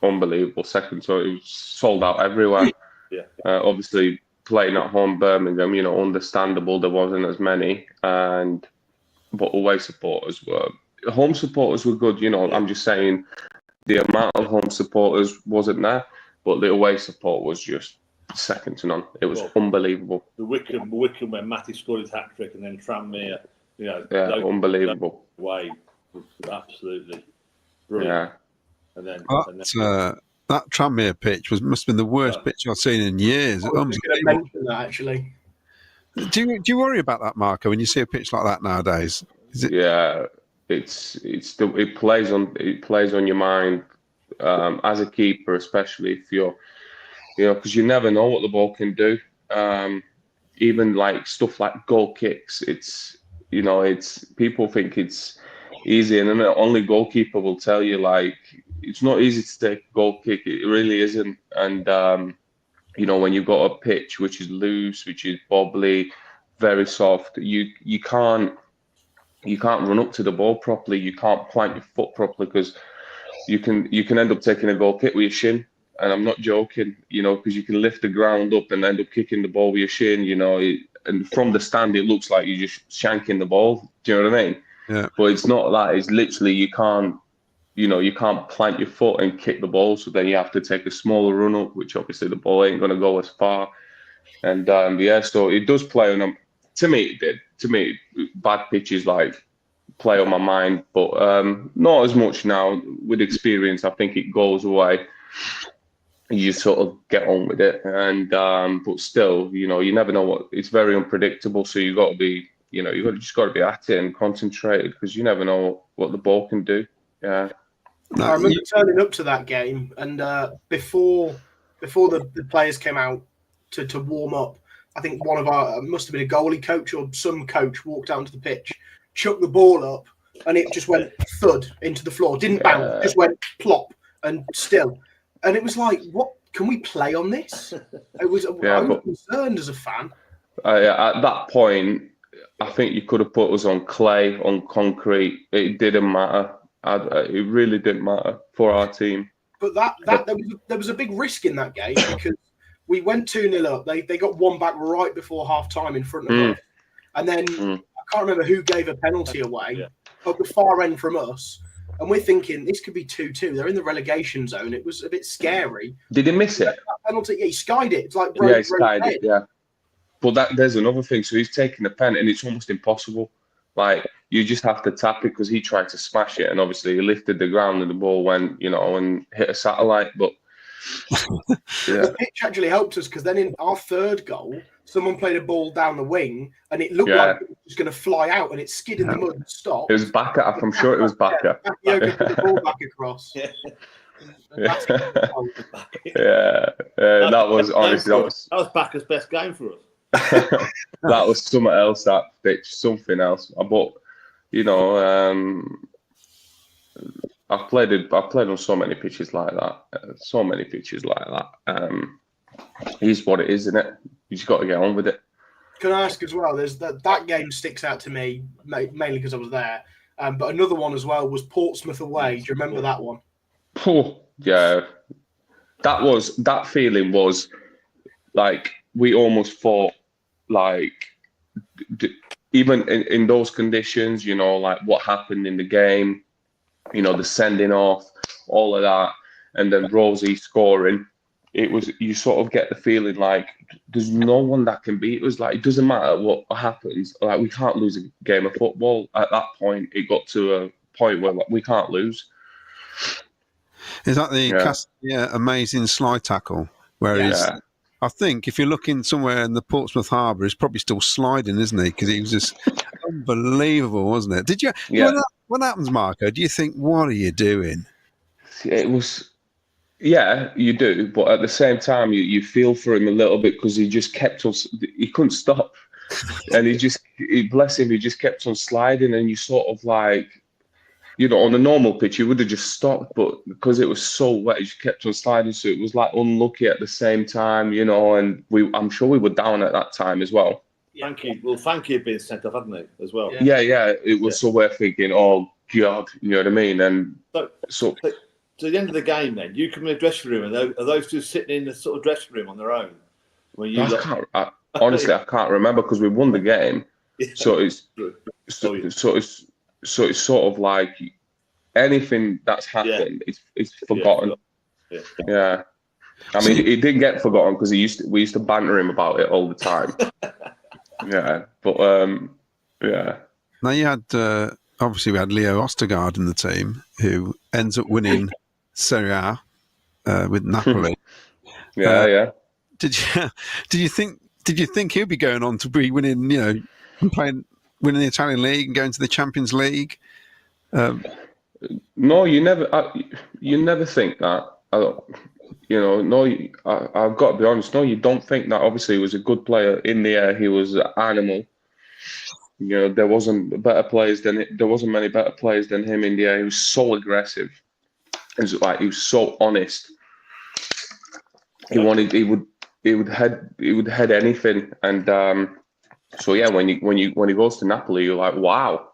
unbelievable. Second, so it was sold out everywhere. Yeah. Obviously, playing at home, Birmingham, understandable. There wasn't as many, but away supporters were. Home supporters were good. I'm just saying, the amount of home supporters wasn't there, but the away support was just second to none. It was unbelievable. The Wickham when Matty scored his hat trick, and then Tranmere, unbelievable. Way was absolutely brilliant. Yeah. And then that Tranmere pitch must have been the worst pitch I've seen in years. I was going to mention that actually. Do you worry about that, Marko, when you see a pitch like that nowadays? Yeah, it plays on your mind as a keeper, especially if you're, because you never know what the ball can do. Even like stuff like goal kicks, it's people think it's easy, and then the only goalkeeper will tell you like it's not easy to take a goal kick. It really isn't. And when you've got a pitch which is loose, which is wobbly, very soft, you can't run up to the ball properly. You can't plant your foot properly because you can end up taking a goal kick with your shin. And I'm not joking, because you can lift the ground up and end up kicking the ball with your shin, and from the stand, it looks like you're just shanking the ball. Do you know what I mean? Yeah. But it's not that. It's literally you can't you can't plant your foot and kick the ball, so then you have to take a smaller run up, which obviously the ball ain't going to go as far. And so it does play on them. To me, it did. To me, bad pitches play on my mind, but not as much now. With experience, I think it goes away. You sort of get on with it, and but still, you never know what. It's very unpredictable, so you got to be, just got to be at it and concentrated, because you never know what the ball can do. Yeah. I remember turning up to that game, and before the players came out to warm up, I think one of our must have been a goalie coach or some coach walked out onto the pitch, chucked the ball up, and it just went thud into the floor. Didn't bounce, just went plop and still. And it was like, what? Can we play on this? I was concerned as a fan. At that point, I think you could have put us on clay, on concrete. It didn't matter. It really didn't matter for our team. But there was a big risk in that game, because we went 2-0 up. They got one back right before half time in front of us. And then I can't remember who gave a penalty away at the far end from us. And we're thinking this could be 2-2. They're in the relegation zone. It was a bit scary. Did he miss it? That penalty, he skied it. It's like he skied it. Yeah. But there's another thing. So he's taking the pen, and it's almost impossible. You just have to tap it, because he tried to smash it, and obviously he lifted the ground and the ball went, and hit a satellite. But the pitch actually helped us, because then in our third goal, someone played a ball down the wing, and it looked like it was going to fly out, and it skid in the mud and stopped. It was Bakker. I'm sure it was Bakker. Bakayoko put the ball back across. That was honestly that was Bakker's best game for us. That was something else. That pitch, something else. But I've played on so many pitches like that. It's what it is, isn't it? You just got to get on with it. Can I ask as well? There's that game sticks out to me mainly because I was there. But another one as well was Portsmouth away. Do you remember that one? Oh, yeah. That feeling was like we almost thought, even in those conditions, what happened in the game, the sending off, all of that, and then Rosie scoring. It was, you sort of get the feeling like there's no one that can beat us. It doesn't matter what happens. We can't lose a game of football. At that point, it got to a point where we can't lose. Is that the amazing slide tackle? I think if you're looking somewhere in the Portsmouth Harbour, he's probably still sliding, isn't he? Because he was just unbelievable, wasn't it? Did you? Yeah. What happens, Marko? Do you think, what are you doing? It was, you do. But at the same time, you feel for him a little bit, because he just kept on, he couldn't stop. And bless him, he just kept on sliding. And you sort of on a normal pitch, you would have just stopped, but because it was so wet, he just kept on sliding. So it was unlucky at the same time, and I'm sure we were down at that time as well. Thank you. Well, thank you being sent off, hadn't he, as well? Yeah. It was so we're thinking, oh God, you know what I mean? And so at the end of the game, then you come in the dressing room, and are those two sitting in the sort of dressing room on their own? Honestly, I can't remember, because we won the game. So it's sort of like anything that's happened, it's forgotten. Yeah. I mean, it didn't get forgotten, because we used to banter him about it all the time. Now you had obviously we had Leo Ostergaard in the team, who ends up winning Serie A with Napoli. Did you think he'd be going on to be winning, winning the Italian league and going to the Champions League? No, you never think that. I've got to be honest. No, you don't think that. Obviously, he was a good player in the air. He was an animal. There wasn't many better players than him in the air. He was so aggressive. He was so honest. He would head anything. And when he goes to Napoli, you're like, wow,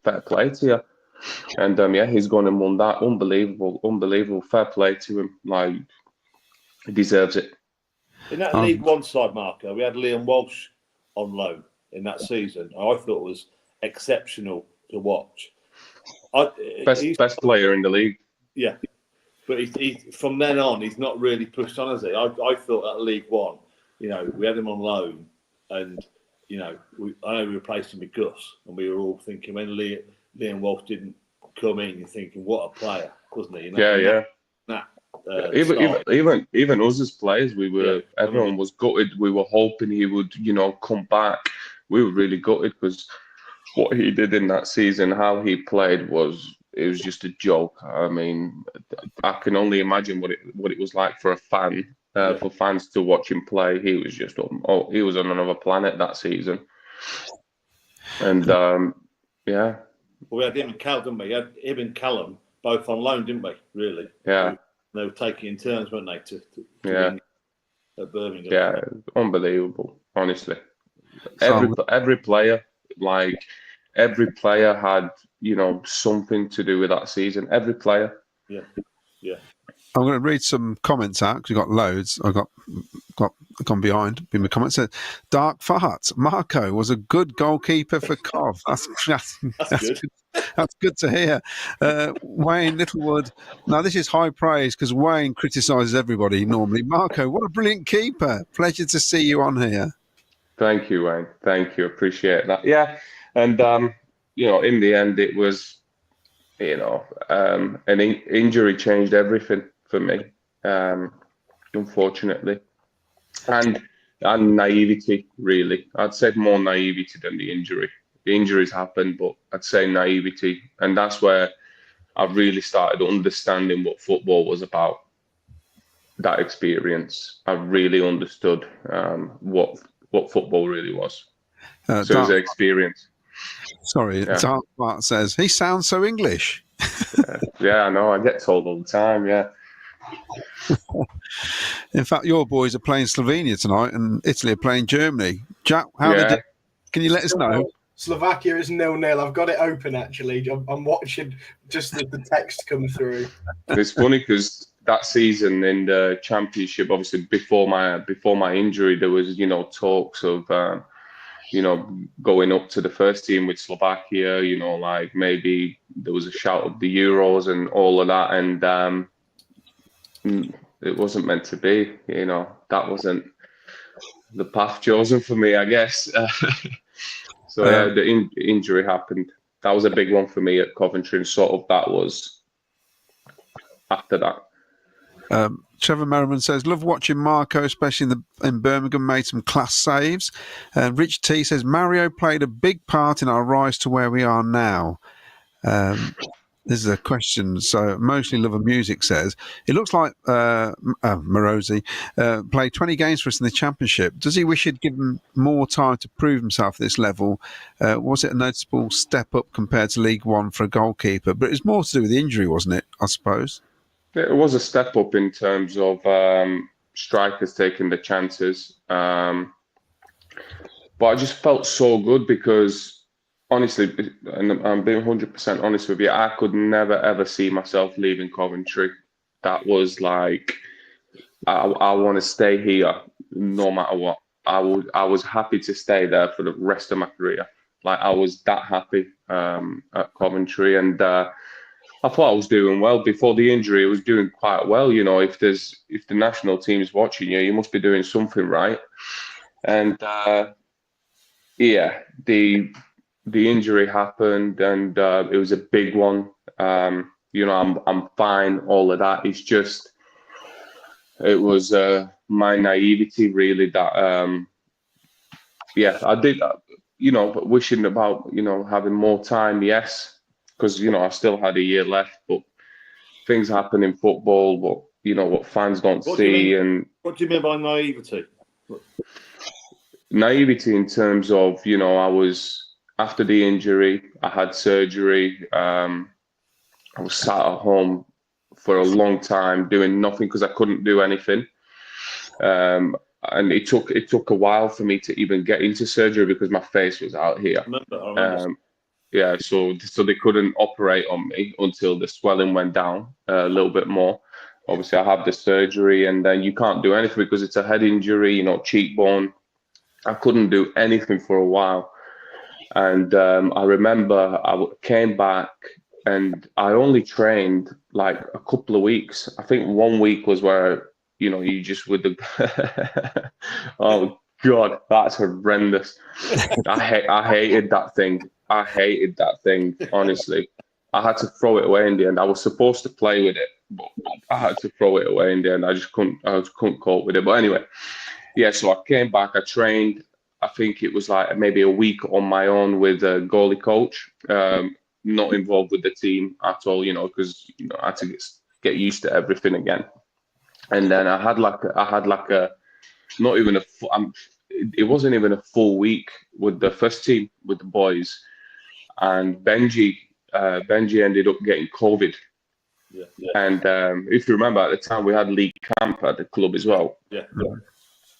fair play to you. And he's gone and won that. Unbelievable. Fair play to him. He deserves it. In that League One side, Marko, we had Liam Walsh on loan in that season. I thought it was exceptional to watch. Best player in the league. Yeah, but he from then on, he's not really pushed on, has he? I thought at League One, we had him on loan, and I know we replaced him with Gus, and we were all thinking when Liam Walsh didn't come in, you're thinking what a player, wasn't he? Yeah. Even us as players, everyone was gutted. We were hoping he would, come back. We were really gutted because what he did in that season, how he played was just a joke. I mean, I can only imagine what it was like for a fan, for fans to watch him play. He was just he was on another planet that season. And yeah. Well, we had him and Callum, didn't we? We had him and Callum both on loan, didn't we? Really? Yeah. They were taking in turns, weren't they? To at Birmingham. Yeah, unbelievable. Honestly, every player had something to do with that season. Every player. Yeah. I'm going to read some comments out because we've got loads. I got gone behind in the comments. Dark Fart. Marko was a good goalkeeper for Cov. That's good. That's good to hear. Wayne Littlewood. Now this is high praise because Wayne criticises everybody normally. Marko, what a brilliant keeper. Pleasure to see you on here. Thank you, Wayne. Thank you. Appreciate that. Yeah, and in the end, it was, an injury changed everything for me, unfortunately, and naivety. Really, I'd say more naivety than the injury. The injuries happened, but I'd say naivety, and that's where I really started understanding what football was about. That experience, I really understood what football really was. So it was an experience. Sorry, Dark Bart says, he sounds so English. Yeah, I know. I get told all the time, yeah. In fact, your boys are playing Slovenia tonight and Italy are playing Germany. Jack, can you let us know? Slovakia is 0-0. I've got it open, actually. I'm watching just the text come through. It's funny because that season in the championship, obviously before my injury, there was talks of going up to the first team with Slovakia. Like maybe there was a shout of the Euros and all of that, and it wasn't meant to be. That wasn't the path chosen for me, I guess. So the injury happened. That was a big one for me at Coventry, and sort of that was after that. Trevor Merriman says, love watching Marko, especially in Birmingham, made some class saves. Rich T says, Mario played a big part in our rise to where we are now. This is a question. So mostly Love of Music says, it looks like Marosi played 20 games for us in the championship. Does he wish he'd given more time to prove himself at this level? Was it a noticeable step up compared to League One for a goalkeeper? But it's more to do with the injury, wasn't it, I suppose? It was a step up in terms of strikers taking the chances. But I just felt so good because, honestly, and I'm being 100% honest with you, I could never, ever see myself leaving Coventry. That was like, I want to stay here no matter what. I was happy to stay there for the rest of my career. Like, I was that happy at Coventry, and I thought I was doing well. Before the injury, I was doing quite well. If the national team is watching you, you must be doing something right. And the injury happened, and it was a big one. I'm fine. All of that. It's just, it was my naivety really that I did. Wishing about having more time. Yes. Because, I still had a year left, but things happen in football, what fans don't see. And what do you mean by naivety? Naivety in terms of, I was, after the injury, I had surgery. I was sat at home for a long time doing nothing because I couldn't do anything. And it took a while for me to even get into surgery because my face was out here. I remember. Yeah, so they couldn't operate on me until the swelling went down a little bit more. Obviously, I had the surgery, and then you can't do anything because it's a head injury, cheekbone. I couldn't do anything for a while. And I remember I came back and I only trained like a couple of weeks. I think 1 week was where, you just with the oh God, that's horrendous. I hated that thing. I hated that thing, honestly. I had to throw it away in the end. I was supposed to play with it, but I had to throw it away in the end. I just couldn't cope with it. But anyway, yeah, so I came back, I trained. I think it was like maybe a week on my own with a goalie coach, not involved with the team at all, because I had to get used to everything again. And then I had like a not even it wasn't even a full week with the first team with the boys, and Benji ended up getting COVID. Yeah. And if you remember, at the time we had league camp at the club as well. Yeah.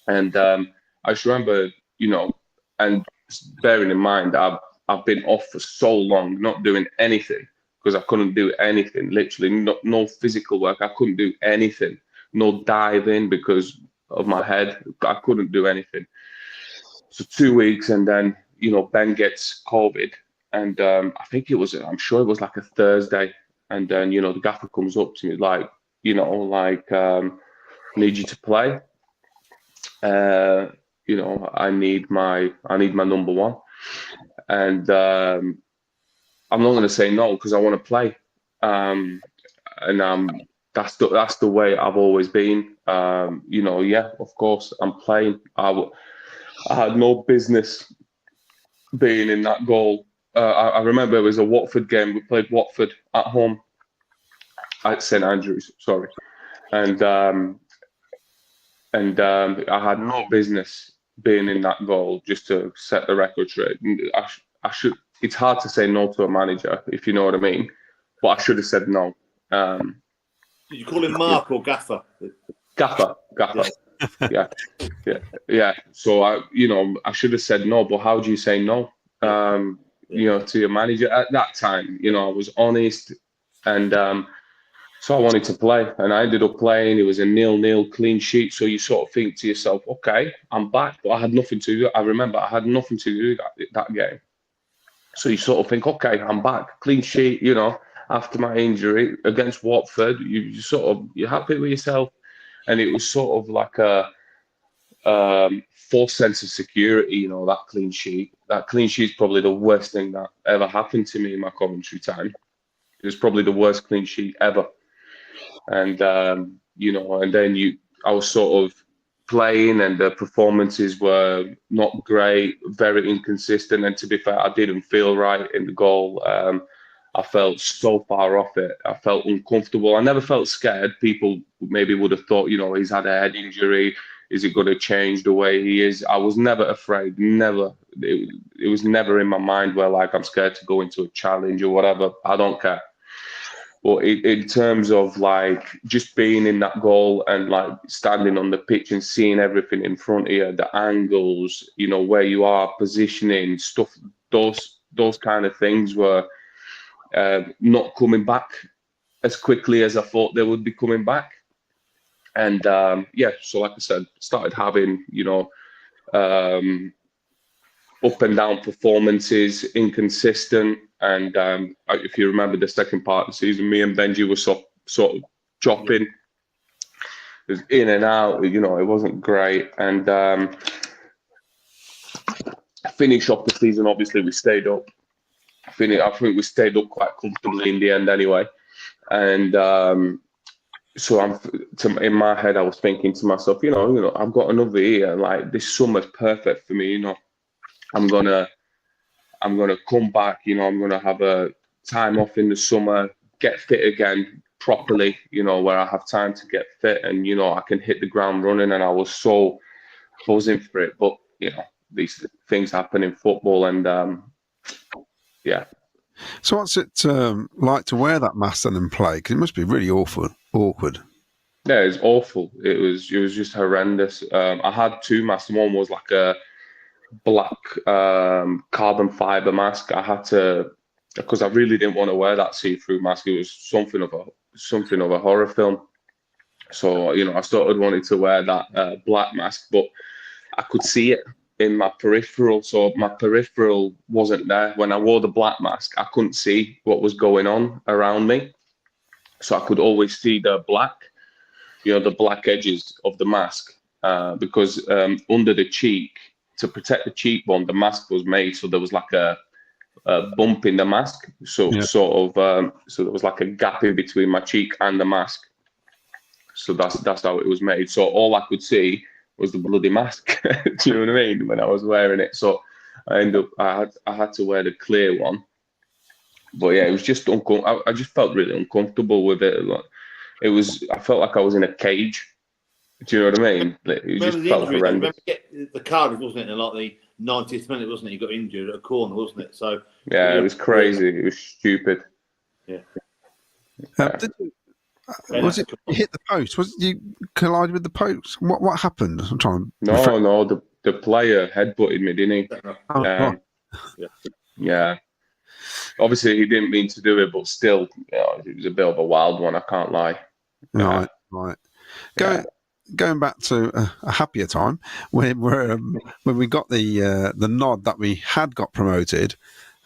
And I just remember, and bearing in mind, I've been off for so long, not doing anything, because I couldn't do anything. Literally, no physical work. I couldn't do anything. No diving because of my head. I couldn't do anything. So 2 weeks, and then Ben gets COVID, and I'm sure it was like a Thursday, and then the gaffer comes up to me like, need you to play. I need my number one, and I'm not going to say no because I want to play, and that's the way I've always been. Yeah, of course I'm playing. I had no business being in that goal. I remember it was a Watford game. We played Watford at home at St Andrews, sorry, and I had no business being in that goal, just to set the record straight. I should. It's hard to say no to a manager, if you know what I mean, but I should have said no. Did you call him Mark or Gaffer? Gaffer. Yeah. So I should have said no, but how do you say no? To your manager at that time? I was honest, and so I wanted to play, and I ended up playing. It was a 0-0 clean sheet. So you sort of think to yourself, okay, I'm back, but I had nothing to do. I remember I had nothing to do that game. So you sort of think, okay, I'm back, clean sheet. After my injury against Watford, you're happy with yourself, and it was sort of like a false sense of security. That clean sheet. That clean sheet is probably the worst thing that ever happened to me in my Coventry time. It was probably the worst clean sheet ever. And and then I was sort of playing, and the performances were not great, very inconsistent. And to be fair, I didn't feel right in the goal. I felt so far off it. I felt uncomfortable. I never felt scared. People maybe would have thought, he's had a head injury. Is it going to change the way he is? I was never afraid. Never. It was never in my mind where like I'm scared to go into a challenge or whatever. I don't care. But in terms of like just being in that goal and like standing on the pitch and seeing everything in front of you, the angles, where you are, positioning, stuff, those kind of things were not coming back as quickly as I thought they would be coming back. And so like I said, started having, up and down performances, inconsistent. And if you remember the second part of the season, me and Benji were sort of chopping. It was in and out, it wasn't great. And finish off the season, obviously we stayed up. I think we stayed up quite comfortably in the end anyway. And so in my head, I was thinking to myself, I've got another year. Like this summer's perfect for me. I'm gonna come back. I'm gonna have a time off in the summer, get fit again properly. Where I have time to get fit, and I can hit the ground running. And I was so buzzing for it. But these things happen in football, and yeah. So what's it like to wear that mask then and play? Because it must be really awkward. Yeah, it's awful. It was just horrendous. I had two masks. One was like a black carbon fiber mask. I had to, because I really didn't want to wear that see-through mask. It was something of a horror film. So I started wanting to wear that black mask, but I could see it. in my peripheral, so my peripheral wasn't there. When I wore the black mask, I couldn't see what was going on around me, so I could always see the black, the black edges of the mask, because under the cheek, to protect the cheekbone, the mask was made so there was like a bump in the mask, so so there was like a gap in between my cheek and the mask. So that's how it was made. So all I could see was the bloody mask. Do you know what I mean? When I was wearing it, so I had to wear the clear one. But yeah, it was just I just felt really uncomfortable with it. I felt like I was in a cage. Do you know what I mean? It just felt horrendous. The Cardiff, wasn't it? In like the 90th minute, wasn't it? You got injured at a corner, wasn't it? So yeah, it was crazy. It was stupid. Yeah. Was it hit the post? Was it you collided with the post? What happened? I'm trying. No. The player headbutted me, didn't he? Yeah. Obviously, he didn't mean to do it, but still, it was a bit of a wild one. I can't lie. Right. Going back to a happier time when we got the nod that we had got promoted.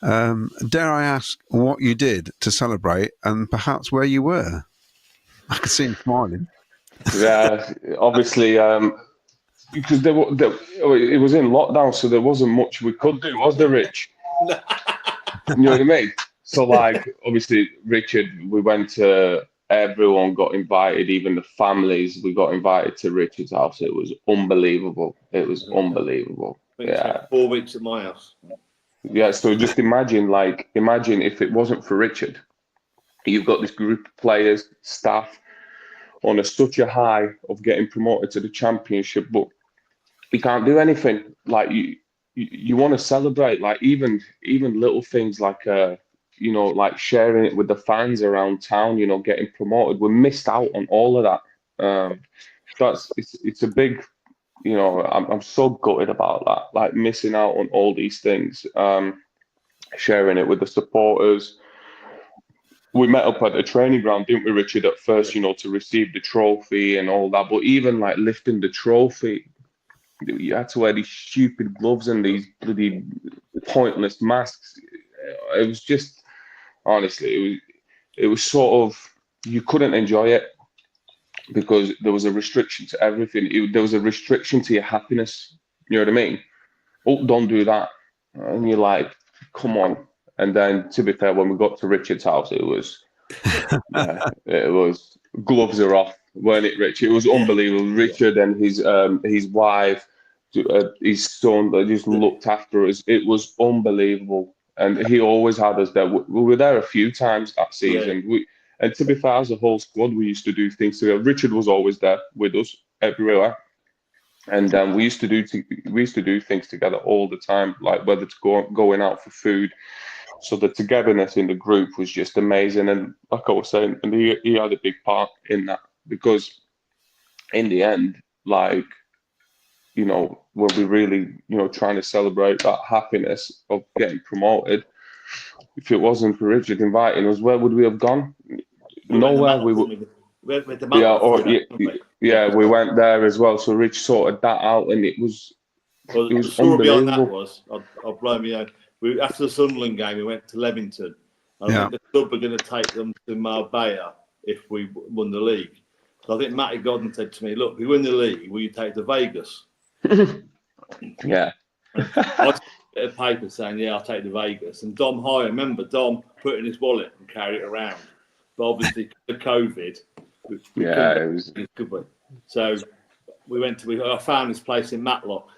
Dare I ask what you did to celebrate and perhaps where you were? I could see him smiling. Yeah, obviously, because it was in lockdown, so there wasn't much we could do, was there, Rich? You know what I mean? So, like, obviously, Richard, everyone got invited, even the families. We got invited to Richard's house. It was unbelievable. It was unbelievable. Yeah. 4 weeks at my house. Yeah, so just imagine if it wasn't for Richard. You've got this group of players, staff, on such a high of getting promoted to the Championship, but you can't do anything. Like you want to celebrate, like even little things like like sharing it with the fans around town. Getting promoted. We missed out on all of that. It's a big. I'm so gutted about that. Like missing out on all these things. Sharing it with the supporters. We met up at the training ground, didn't we, Richard, at first, to receive the trophy and all that. But even like lifting the trophy, you had to wear these stupid gloves and these bloody pointless masks. It was just, honestly, it was sort of, you couldn't enjoy it because there was a restriction to everything. There was a restriction to your happiness. You know what I mean? Oh, don't do that. And you're like, come on. And then, to be fair, when we got to Richard's house, it was gloves are off, weren't it, Rich? It was unbelievable. Richard and his wife, his son, they just looked after us. It was unbelievable, and he always had us there. We were there a few times that season. Yeah. And to be fair, as a whole squad, we used to do things together. Richard was always there with us everywhere. And we used to do things together all the time, like whether to going out for food. So the togetherness in the group was just amazing. And like I was saying, and he had a big part in that, because in the end, like, when we really, trying to celebrate that happiness of getting promoted, if it wasn't for Richard inviting us, where would we have gone? Nowhere. We went there as well. So Rich sorted that out, and it was the story behind that was, I'll blame you. After the Sunderland game, we went to Leamington. I think the club were going to take them to Marbella if we won the league. So I think Matty Godden said to me, "Look, if we win the league, will you take to Vegas?" Yeah. I took a paper saying, "Yeah, I'll take to Vegas." And Dom High, remember Dom put it in his wallet and carried it around. But obviously, the COVID, So I found this place in Matlock.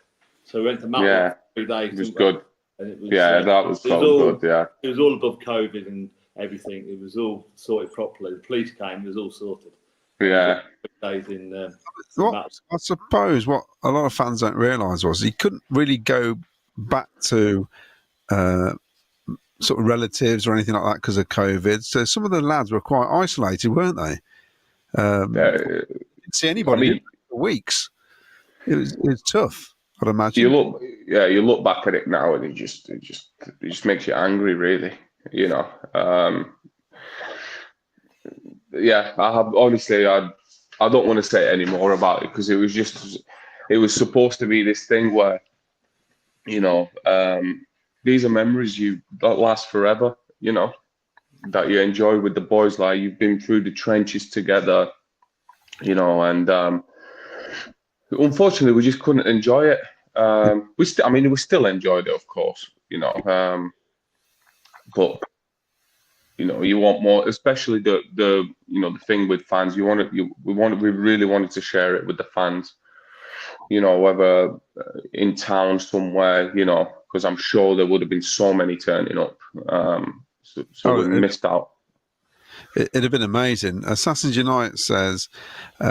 So we went to Matlock for 2 days. It was good. And it was, that was so good. Yeah, it was all above COVID and everything. It was all sorted properly. The police came. It was all sorted. Yeah. Days in. I suppose what a lot of fans don't realise was he couldn't really go back to sort of relatives or anything like that because of COVID. So some of the lads were quite isolated, weren't they? Didn't see anybody for weeks. It was tough. I'd imagine. You look back at it now, and it just makes you angry, really. I don't want to say any more about it because it was supposed to be this thing where these are memories that last forever. That you enjoy with the boys. Like, you've been through the trenches together. And unfortunately, we just couldn't enjoy it. We still enjoyed it, of course. But you want more, especially the thing with fans. We really wanted to share it with the fans. Whether in town somewhere, because I'm sure there would have been so many turning up. So we missed out. It'd have been amazing. Assassins Unite says,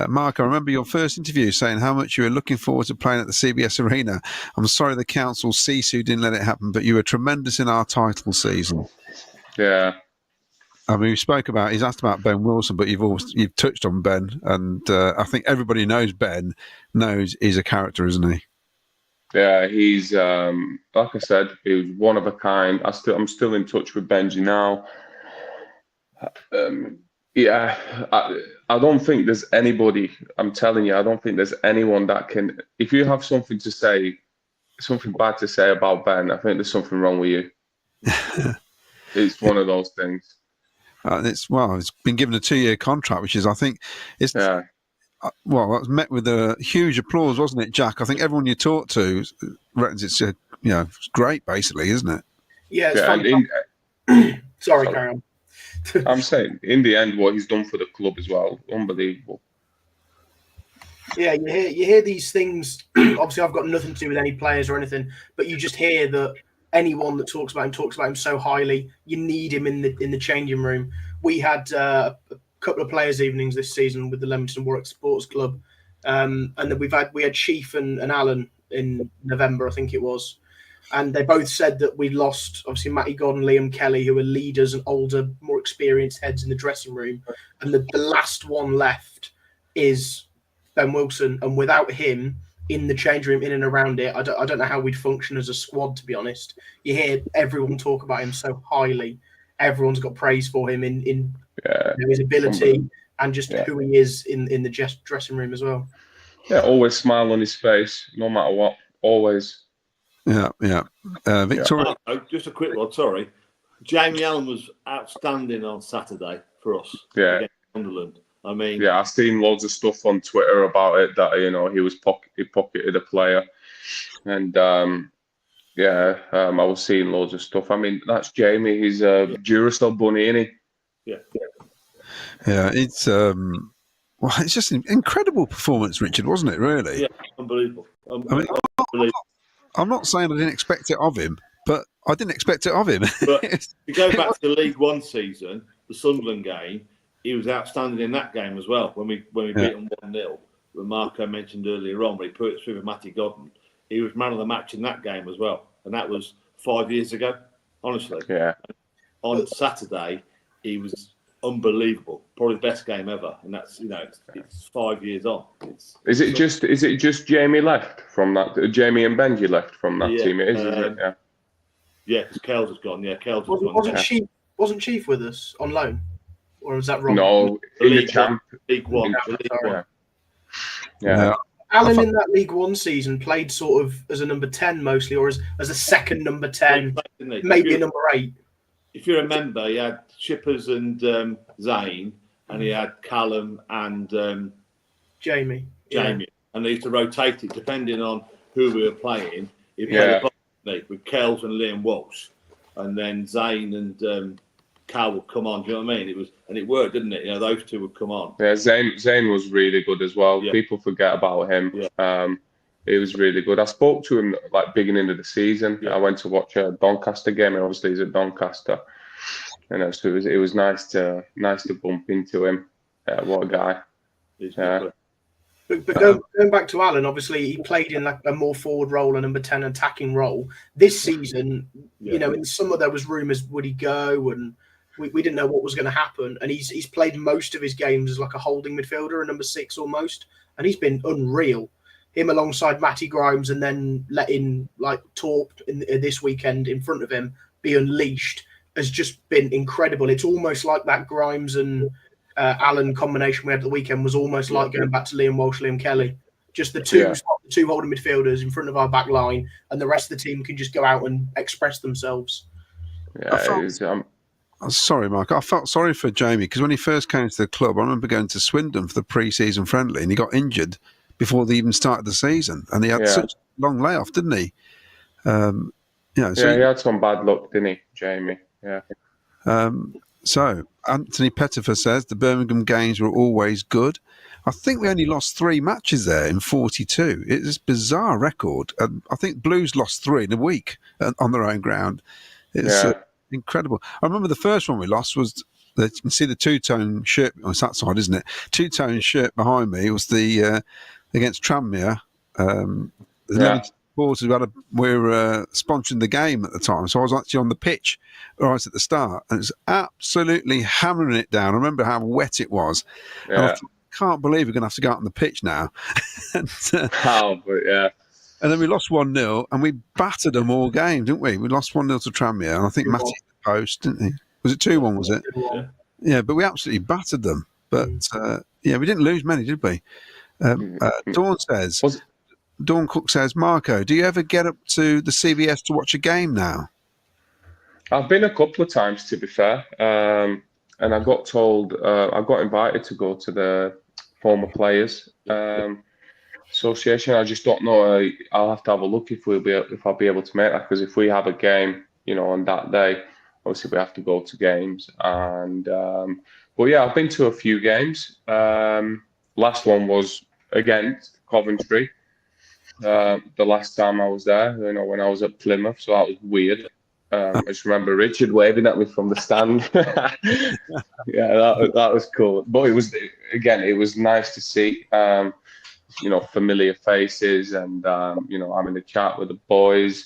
Mark, I remember your first interview saying how much you were looking forward to playing at the CBS Arena. I'm sorry the council Sisu didn't let it happen, but you were tremendous in our title season. Yeah. I mean, he's asked about Ben Wilson, but you've touched on Ben, and I think everybody knows Ben knows he's a character, isn't he? Yeah, he's like I said, he was one of a kind. I'm still in touch with Benji now. I don't think there's anybody. I'm telling you, I don't think there's anyone that can. If you have something bad to say about Ben, I think there's something wrong with you. It's one of those things. It's been given a 2-year contract, which is, I think, it's. Yeah. Well, that was met with a huge applause, wasn't it, Jack? I think everyone you talk to reckons it's it's great, basically, isn't it? Yeah, it's funny. Sorry, carry on. I'm saying, in the end, what he's done for the club as well, unbelievable. Yeah, you hear these things. Obviously, I've got nothing to do with any players or anything, but you just hear that anyone that talks about him so highly. You need him in the changing room. We had a couple of players' evenings this season with the Leamington Warwick Sports Club, and then we had Chief and Alan in November, I think it was. And they both said that we lost, obviously, Matty Gordon, Liam Kelly, who are leaders and older, more experienced heads in the dressing room. And the last one left is Ben Wilson. And without him in the change room, in and around it, I don't know how we'd function as a squad, to be honest. You hear everyone talk about him so highly. Everyone's got praise for him in his ability and just who he is in the dressing room as well. Yeah, always smile on his face, no matter what. Always. Yeah. Victoria. Just a quick one, sorry. Jamie Allen was outstanding on Saturday for us. Yeah. Against Sunderland. I mean, yeah, I've seen loads of stuff on Twitter about it that he pocketed a player, and I was seeing loads of stuff. I mean, that's Jamie. He's a Duracell bunny, isn't he? Yeah. It's just an incredible performance, Richard, wasn't it? Really? Yeah, unbelievable. I'm not saying I didn't expect it of him, but I didn't expect it of him. But to go back to the League One season, the Sunderland game, he was outstanding in that game as well. When we beat them 1-0, when Marko mentioned earlier on, where he put it through with Matty Gordon, he was man of the match in that game as well, and that was 5 years ago. Honestly, on Saturday, he was unbelievable. Probably the best game ever, and that's it's 5 years on. Is it just Jamie left from that? Jamie and Benji left from that team. It is, isn't it? Yeah. Yeah, because Kells has gone. Yeah, Kells has gone. Wasn't Chief with us on loan, or was that wrong? No, in the League One. Yeah. Alan in that League One season played sort of as a number 10 mostly, or as a second number 10, maybe a number 8. If you remember, he had Chippers and Zane, and he had Callum and Jamie. And they used to rotate it depending on who we were playing. He played with Kells and Liam Walsh, and then Zane and Cal would come on. Do you know what I mean? It worked, didn't it? Those two would come on. Yeah, Zane was really good as well. Yeah. People forget about him. Yeah. He was really good. I spoke to him beginning of the season. Yeah. I went to watch a Doncaster game, and obviously he's at Doncaster. So it was nice to bump into him. What a guy! But going back to Alan, obviously he played in a more forward role, a number 10 attacking role. This season, in the summer there was rumours would he go, and we didn't know what was going to happen. And he's played most of his games as like a holding midfielder, a number 6 almost, and he's been unreal. Him alongside Matty Grimes, and then letting Torp this weekend in front of him be unleashed has just been incredible. It's almost like that Grimes and Alan combination we had at the weekend was almost like going back to Liam Walsh, Liam Kelly. Just the two two holding midfielders in front of our back line, and the rest of the team can just go out and express themselves. Yeah, sorry, Mark. I felt sorry for Jamie because when he first came to the club, I remember going to Swindon for the pre-season friendly, and he got injured before they even started the season, and he had such a long layoff, didn't he? He had some bad luck, didn't he, Jamie? Yeah. So Anthony Pettifer says the Birmingham games were always good. I think we only lost 3 matches there in 42. It's a bizarre record. I think Blues lost 3 in a week on their own ground. It's incredible. I remember the first one we lost was, you can see the two-tone shirt. Oh, it's that side, isn't it? Two-tone shirt behind me. It was the against Tranmere. Supporters were sponsoring the game at the time, so I was actually on the pitch right at the start, and it was absolutely hammering it down. I remember how wet it was. And I thought, can't believe we're going to have to go out on the pitch now. And then we lost 1-0, and we battered them all game, didn't we? We lost 1-0 to Tranmere, and I think Matty hit the post, didn't he? Was it 2-1, was it? Yeah, but we absolutely battered them. But, we didn't lose many, did we? Dawn Cook says, Marco, do you ever get up to the CBS to watch a game now? I've been a couple of times, to be fair. And I got told, I got invited to go to the former players association. I just don't know. I'll have to have a look if I'll be able to make that, because if we have a game, on that day, obviously we have to go to games. And but yeah, I've been to a few games. Last one was against Coventry. The last time I was there, when I was at Plymouth, so that was weird. I just remember Richard waving at me from the stand. that was cool. But it was nice to see, familiar faces, and having a chat with the boys.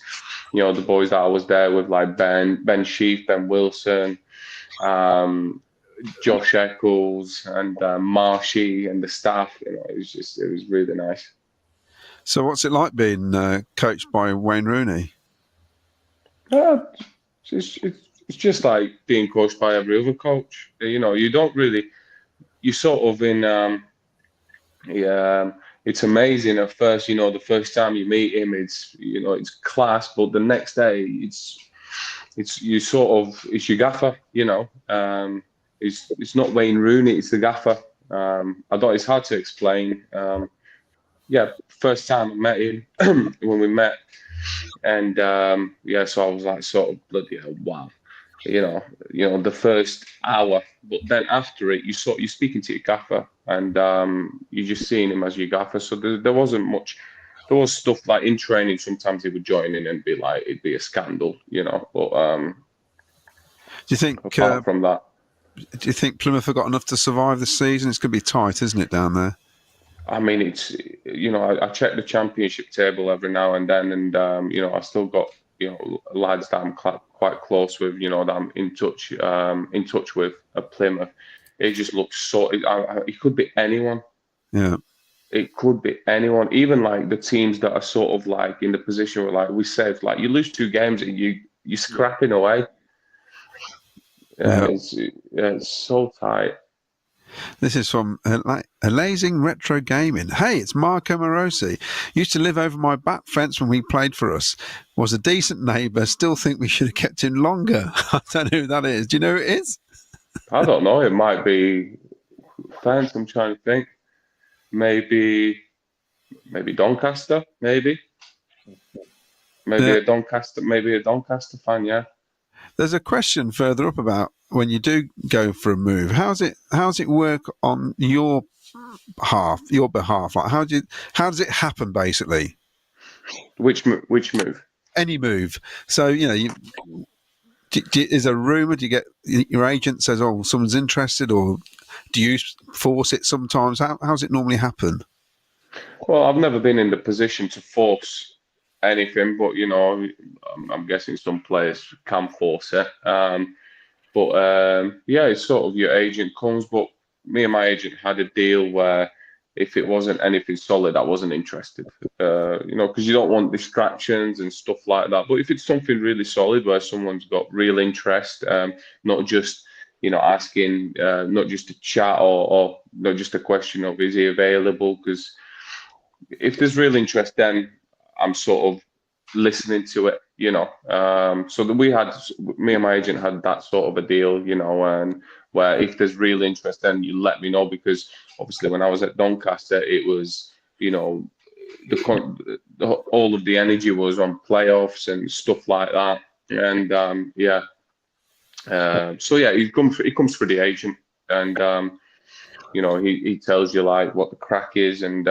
The boys that I was there with, like Ben Sheaf, Ben Wilson, Josh Eccles, and Marshy, and the staff. It was really nice. So what's it like being coached by Wayne Rooney? It's just like being coached by every other coach. You don't really, you sort of it's amazing at first. The first time you meet him, it's class, but the next day it's your gaffer. It's not Wayne Rooney, it's the gaffer. I thought it's hard to explain. First time I met him when we met, and so I was like, sort of, bloody hell, wow, the first hour, but then after it, you're speaking to your gaffer, and you're just seeing him as your gaffer. So there wasn't much. There was stuff like in training. Sometimes he would join in and be like, it'd be a scandal, But do you think apart from that, do you think Plymouth have got enough to survive this season? It's going to be tight, isn't it, down there? I mean, it's, I check the championship table every now and then, and, I still got, lads that I'm quite close with, that I'm in touch with at Plymouth. It just looks so, it could be anyone. Yeah. It could be anyone, even like the teams that are sort of like in the position where, like we said, like you lose 2 games and you're scrapping away. It's so tight. This is from Amazing Retro Gaming. Hey, it's Marko Marosi. Used to live over my back fence when he played for us. Was a decent neighbour. Still think we should have kept him longer. I don't know who that is. Do you know who it is? I don't know. It might be fans. I'm trying to think. Maybe Doncaster. Maybe a Doncaster fan. Yeah. There's a question further up about when you do go for a move. How's it work on your behalf? Like how does it happen basically? Which move? Any move. So is a rumor? Do you get your agent says, "Oh, someone's interested," or do you force it sometimes? How's it normally happen? Well, I've never been in the position to force anything, but I'm guessing some players can force it. It's sort of your agent comes. But me and my agent had a deal where if it wasn't anything solid, I wasn't interested. Because you don't want distractions and stuff like that. But if it's something really solid where someone's got real interest, not just asking, not just a chat or not just a question of is he available? Because if there's real interest, then I'm sort of listening to it, so that me and my agent had that sort of a deal, and where if there's real interest, then you let me know, because obviously when I was at Doncaster, it was, all of the energy was on playoffs and stuff like that. And it comes for the agent, and he tells you like what the crack is, and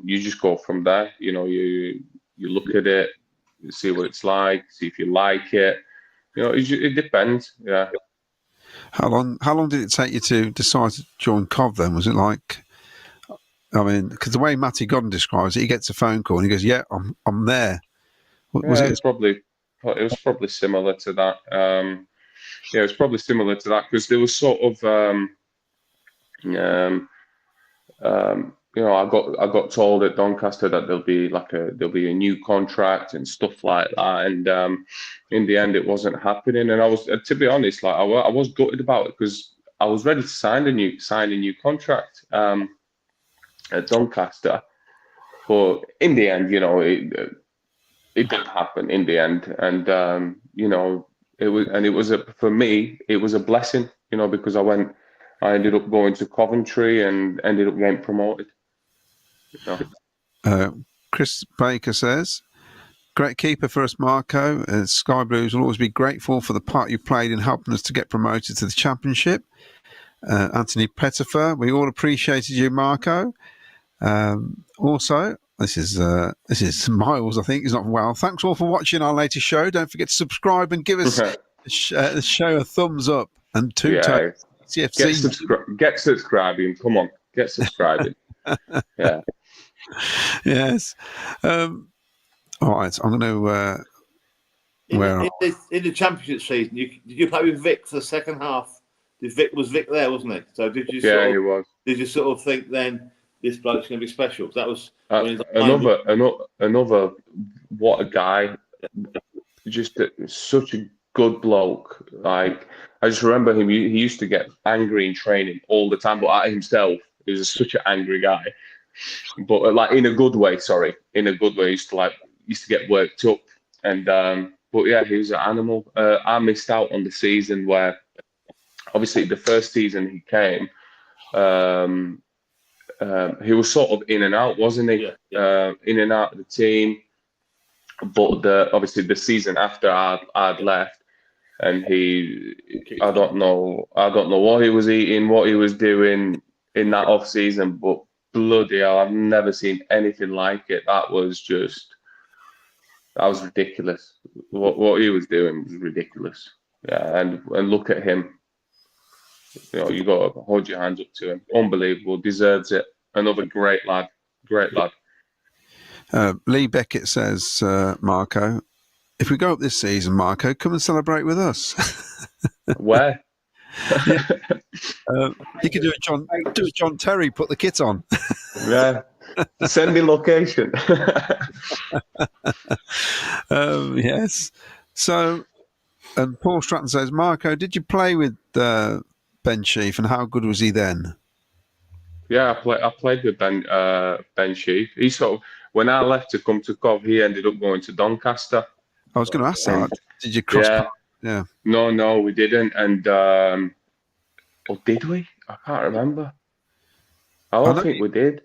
you just go from there. You look at it, you see what it's like, see if you like it. It depends. Yeah. How long did it take you to decide to join Cov then? Was it like, I mean, because the way Matty Godden describes it, he gets a phone call and he goes, "Yeah, I'm there." Was it was probably similar to that. It was probably similar to that, because there was sort of I got told at Doncaster that there'll be a new contract and stuff like that, and in the end it wasn't happening. And I was, to be honest, like I was gutted about it, because I was ready to sign a new contract at Doncaster, but in the end, it didn't happen in the end, and for me it was a blessing, because I ended up going to Coventry and ended up getting promoted. Chris Baker says, "Great keeper for us, Marko. Sky Blues will always be grateful for the part you played in helping us to get promoted to the Championship." Anthony Pettifer, "We all appreciated you, Marko." Also, this is Miles, I think. He's not well. "Thanks all for watching our latest show. Don't forget to subscribe and give us the show a thumbs up and toes. CCFC. Get subscribing. Come on, get subscribing." Yeah. Yes. All right. I'm going to. In the Championship season, did you play with Vic for the second half? Was Vic there, wasn't he? So did you? He was. Did you sort of think then this bloke's going to be special? That was another. What a guy! Just such a good bloke. Like, I just remember him. He used to get angry in training all the time, but at himself, he was such an angry guy. But like in a good way. Sorry, in a good way. He used to get worked up, and but yeah, he was an animal. I missed out on the season where, obviously, the first season he came, he was sort of in and out, wasn't he? Yeah. In and out of the team. But obviously the season after I'd left, and I don't know what he was eating, what he was doing in that off season, but bloody hell, I've never seen anything like it. That was ridiculous. What he was doing was ridiculous. Yeah, and look at him. You got to hold your hands up to him. Unbelievable, deserves it. Another great lad. Lee Beckett says, "Marko, if we go up this season, Marko, come and celebrate with us." Where? You could do a John Terry, put the kit on. Yeah. Send me location. Yes. So, and Paul Stratton says, "Marko, did you play with Ben Sheaf, and how good was he then?" Yeah, I played with Ben Sheaf. He sort of, when I left to come to Cov, he ended up going to Doncaster. I was going to ask that. Did you cross? Yeah. No, we didn't. And or did we? I can't remember. I don't think we did.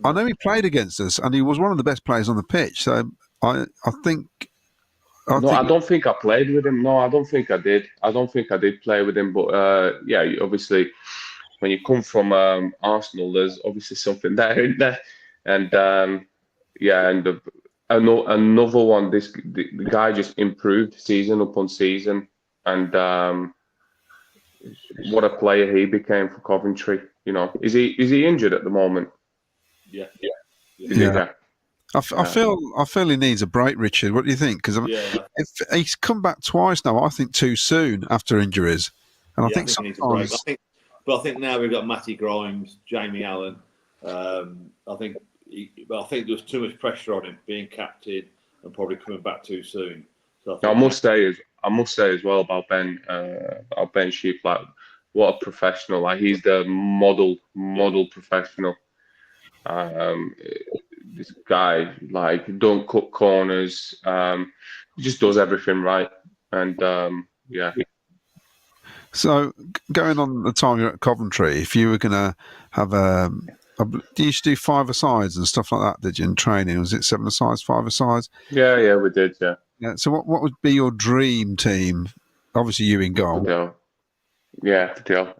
I know he played against us, and he was one of the best players on the pitch. So I don't think I played with him. No, I don't think I did. I don't think I did play with him. But yeah, obviously, when you come from Arsenal, there's obviously something there, isn't there? And another one. The guy just improved season upon season, and what a player he became for Coventry. Is he injured at the moment? Yeah. I feel he needs a break, Richard. What do you think? Because if he's come back twice now, I think too soon after injuries, and I think sometimes. But I think now we've got Matty Grimes, Jamie Allen. I think there was too much pressure on him being captain and probably coming back too soon. So I must say as well about Ben Sheep, like, what a professional! Like, he's the model professional. this guy, like, don't cut corners. He just does everything right. And yeah. So going on the time you're at Coventry, if you were going to have do you used to do 5-a-sides and stuff like that, did you, in training? Was it 7-a-sides, 5-a-sides? Yeah, we did, yeah. Yeah. So what would be your dream team? Obviously you in goal. Fidel. Yeah, Fidel.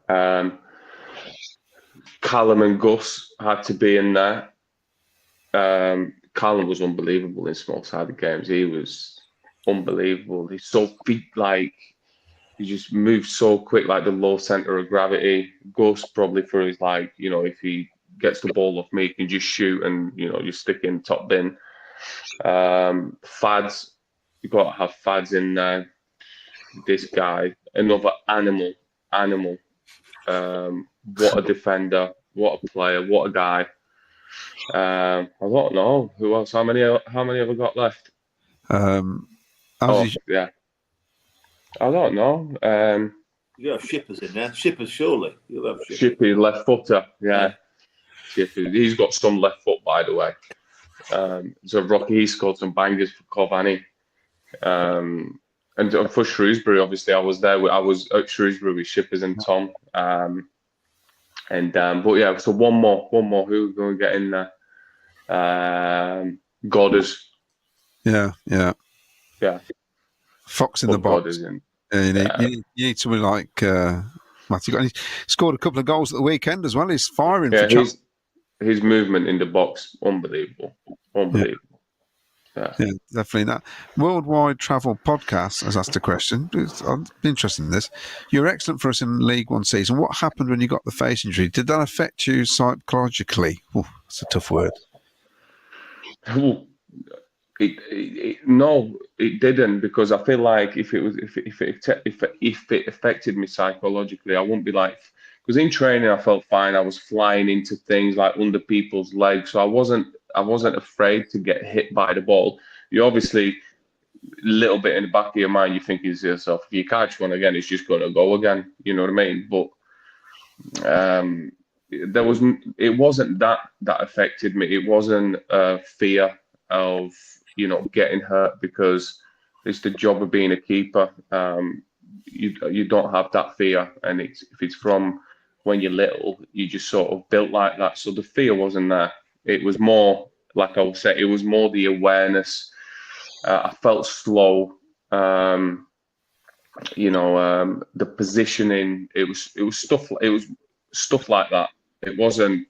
Callum and Gus had to be in there. Callum was unbelievable in small-sided games. He was unbelievable. He's so big, like, he just moves so quick, like the low centre of gravity. Gus probably for his, like, you know, if he gets the ball off me, he can just shoot and, you know, just stick in top bin. Fads, you've got to have Fads in there. This guy, another animal. What a defender, what a player, what a guy. I don't know who else. How many have I got left? Yeah. I don't know. You got Shippers in there. Shippers, surely. You'll have Shippy, left footer. Yeah. Shippy. He's got some left foot, by the way. So Rocky, he scored some bangers for Coventry. And for Shrewsbury, obviously, I was at Shrewsbury with Shippers and Tom. But yeah, so one more. Who are we going to get in there? Godders. Yeah. Fox in the box. You need somebody like Matty. He scored a couple of goals at the weekend as well. He's firing for his movement in the box, unbelievable. Yeah, definitely. That Worldwide Travel Podcast has asked a question. I'm interested in this. You're excellent for us in League One season. What happened when you got the face injury? Did that affect you psychologically? That's a tough word. No, it didn't, because I feel like if it affected me psychologically, I wouldn't be like, because in training I felt fine. I was flying into things like under people's legs, so I wasn't afraid to get hit by the ball. You obviously, a little bit in the back of your mind, you think to yourself, if you catch one again, it's just going to go again. You know what I mean? But it wasn't that affected me. It wasn't fear of, you know, getting hurt, because it's the job of being a keeper. You don't have that fear, and if it's from when you're little, you just sort of built like that. So the fear wasn't there. It was more, like I was saying, it was more the awareness. I felt slow. The positioning. It was stuff like that. It wasn't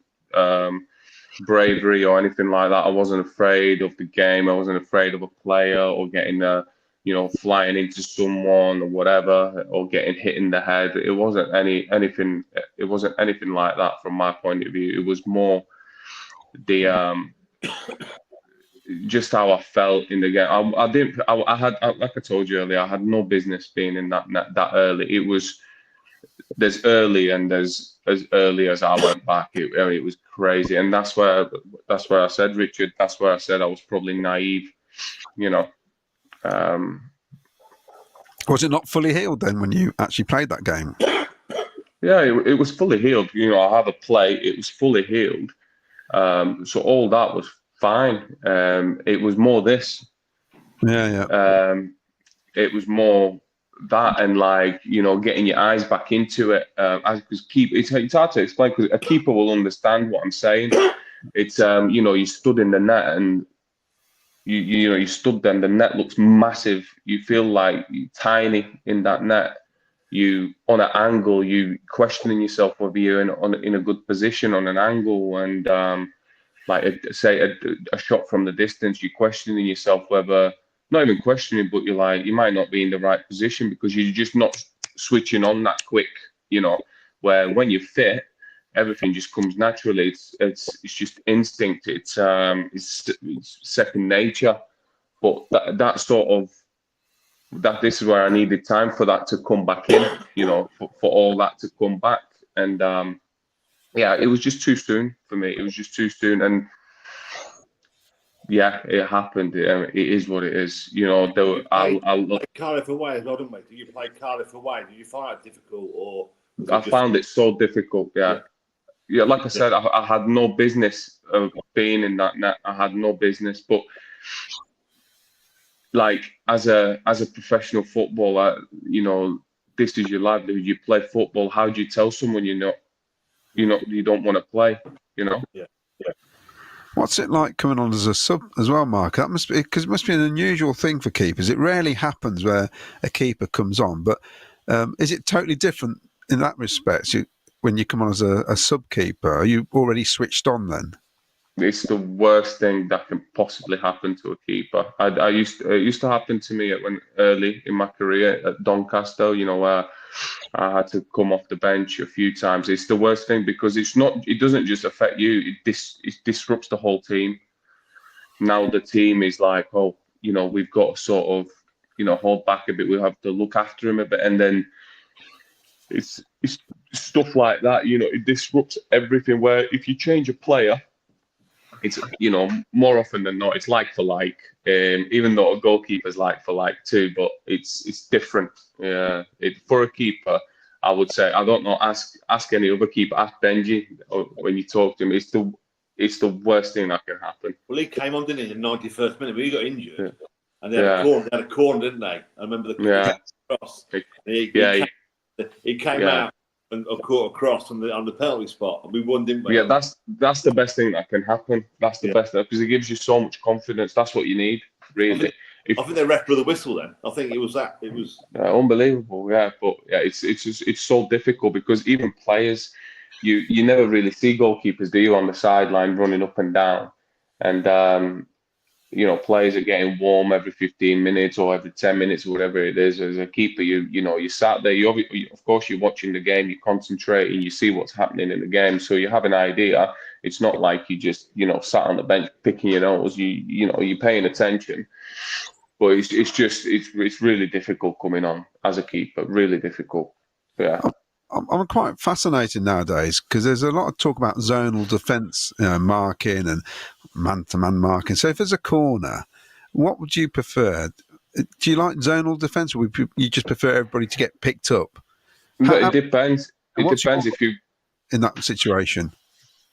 bravery or anything like that. I wasn't afraid of the game. I wasn't afraid of a player or getting flying into someone or whatever, or getting hit in the head. It wasn't anything. It wasn't anything like that from my point of view. It was more the just how I felt in the game. I had, like I told you earlier, I had no business being in that early. It was, there's early and there's as early as I went back. It was crazy, and that's where I said, Richard, that's where I said I was probably naive, you know. Was it not fully healed then when you actually played that game? Yeah, it was fully healed. You know, I had a play. It was fully healed. So all that was fine. It was more this. Yeah. It was more that, and like, you know, getting your eyes back into it. It's hard to explain, because a keeper will understand what I'm saying. It's you stood in the net, and you stood there, and the net looks massive. You feel like you're tiny in that net. You on an angle, you questioning yourself whether you're in a good position on an angle, and say a shot from the distance, you're questioning yourself whether, not even questioning, but you're like, you might not be in the right position, because you're just not switching on that quick, you know. Where when you're fit, everything just comes naturally. It's just instinct. It's second nature. But this is where I needed time for that to come back in, you know, for all that to come back. And it was just too soon for me. It was just too soon. And yeah, it happened. It is what it is. You know, I'll look. Cardiff away as well, didn't we? Did you play Cardiff away? Did you find it difficult, or? I found it so difficult. Yeah. yeah, like I said, I had no business of being in that net. I had no business, but like as a professional footballer, this is your livelihood. You play football. How do you tell someone you don't want to play? Yeah. What's it like coming on as a sub as well, Mark? That must be because it must be an unusual thing for keepers. It rarely happens where a keeper comes on, but is it totally different in that respect? When you come on as a sub keeper, are you already switched on then? It's the worst thing that can possibly happen to a keeper. It used to happen to me when early in my career at Doncaster, where I had to come off the bench a few times. It's the worst thing because it doesn't just affect you, it disrupts the whole team. Now the team is like, oh, we've got to sort of, hold back a bit. We have to look after him a bit. And then it's stuff like that, it disrupts everything where if you change a player, it's more often than not it's like for like, even though a goalkeeper's like for like too, but it's different. For a keeper, I would say, I don't know, ask any other keeper, ask Benji when you talk to him, it's the worst thing that can happen. Well, he came on, didn't he, in the 91st minute, but he got injured, and they had a corner, didn't they? I remember the cross. He came out and caught a cross on the penalty spot, and we won, didn't we? Yeah, that's the best thing that can happen. That's the best, because it gives you so much confidence. That's what you need, really. I think they ref blew the whistle then. I think it was that. It was unbelievable. Yeah, but it's so difficult because even players, you never really see goalkeepers, do you, on the sideline running up and down, and players are getting warm every 15 minutes or every 10 minutes or whatever it is. As a keeper, you sat there. Of course, you're watching the game. You're concentrating. You see what's happening in the game, so you have an idea. It's not like you just sat on the bench picking your nose. You're paying attention. But it's really difficult coming on as a keeper. Really difficult. Yeah. I'm quite fascinated nowadays because there's a lot of talk about zonal defence, marking and man-to-man marking. So if there's a corner, what would you prefer? Do you like zonal defence, or would you just prefer everybody to get picked up? It depends. It depends if you in that situation.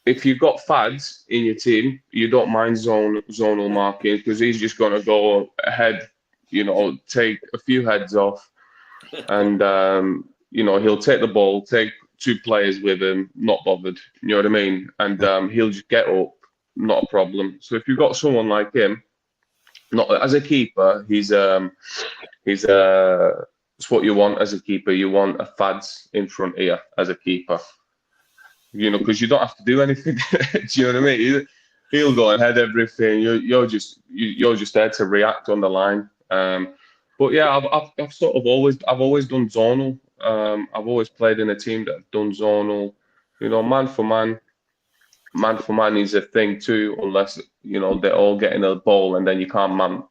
If you've got fads in your team, you don't mind zonal marking because he's just going to go ahead, take a few heads off, and he'll take the ball, take two players with him, not bothered. You know what I mean? And he'll just get up, not a problem. So if you've got someone like him, not as a keeper, it's what you want as a keeper. You want a fads in front here as a keeper. Because you don't have to do anything. Do you know what I mean? He'll go and head everything. You're just there to react on the line. But yeah, I've sort of always done zonal. I've always played in a team that have done zonal. Man for man is a thing too, unless they're all getting a ball and then you can't man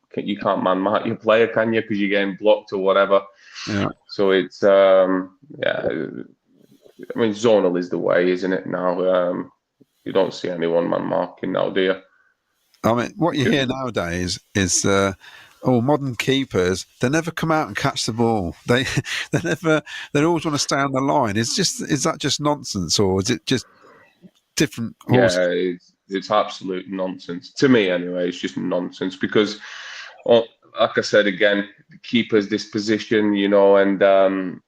mark your player, can you? Because you're getting blocked or whatever. Yeah. So it's I mean, zonal is the way, isn't it? Now you don't see any one-man marking now, do you? I mean, what you hear nowadays is modern keepers, they never come out and catch the ball. They always want to stay on the line. Is that just nonsense, or is it just different? Yeah, it's absolute nonsense. To me, anyway, it's just nonsense because, like I said again, the keeper's disposition, and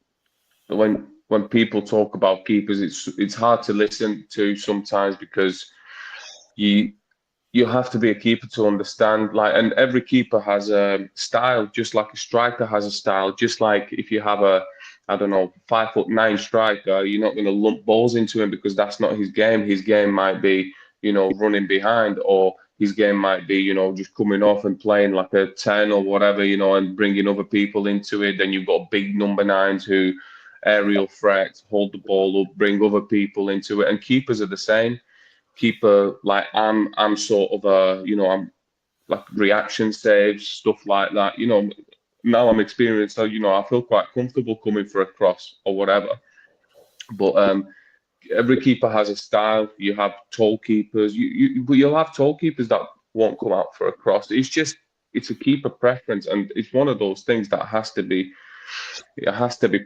when people talk about keepers, it's hard to listen to sometimes because you have to be a keeper to understand, and every keeper has a style, just like a striker has a style. Just like if you have a 5'9" striker, you're not going to lump balls into him because that's not his game. His game might be, running behind, or his game might be, just coming off and playing like a 10 or whatever, and bringing other people into it. Then you've got big number 9s who aerial threat, hold the ball up, bring other people into it. And keepers are the same. Keeper, like I'm sort of I'm like reaction saves, stuff like that. Now I'm experienced, so I feel quite comfortable coming for a cross or whatever. But every keeper has a style. You have tall keepers. But you'll have tall keepers that won't come out for a cross. It's a keeper preference, and it's one of those things that has to be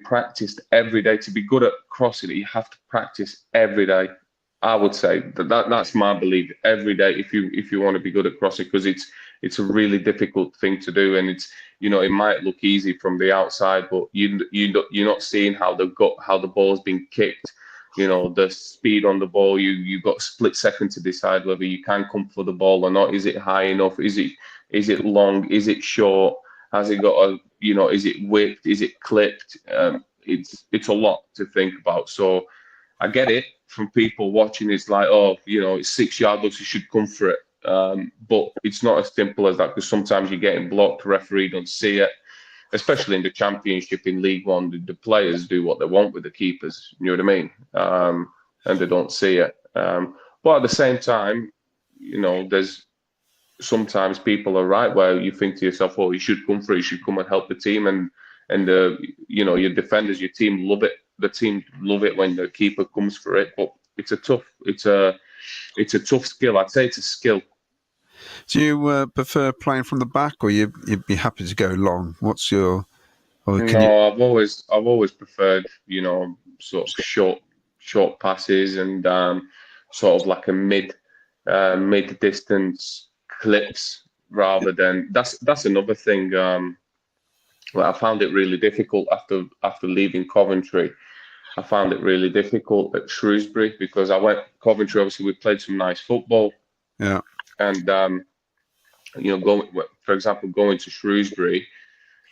practiced every day. To be good at crossing it, you have to practice every day. I would say that's my belief. Every day, if you want to be good at crossing, because it's a really difficult thing to do, and it's, it might look easy from the outside, but you're not seeing how the ball's been kicked. The speed on the ball. You got a split second to decide whether you can come for the ball or not. Is it high enough? Is it long? Is it short? Has it got is it whipped? Is it clipped? It's a lot to think about. So I get it from people watching. It's like, it's 6 yards, you should come for it. But it's not as simple as that, because sometimes you're getting blocked, the referee don't see it, especially in the Championship. In League One, the players do what they want with the keepers, you know what I mean? And they don't see it. But at the same time, there's sometimes people are right where you think to yourself, you should come for it, you should come and help the team, and your defenders, your team love it. The team love it when the keeper comes for it, but it's a tough skill. I'd say it's a skill. Do you prefer playing from the back, or you'd be happy to go long? What's your? I've always preferred sort of short passes and sort of like a mid distance clips, rather than that's another thing. I found it really difficult after leaving Coventry. I found it really difficult at Shrewsbury, because I went Coventry. Obviously, we played some nice football. Yeah. And for example, going to Shrewsbury,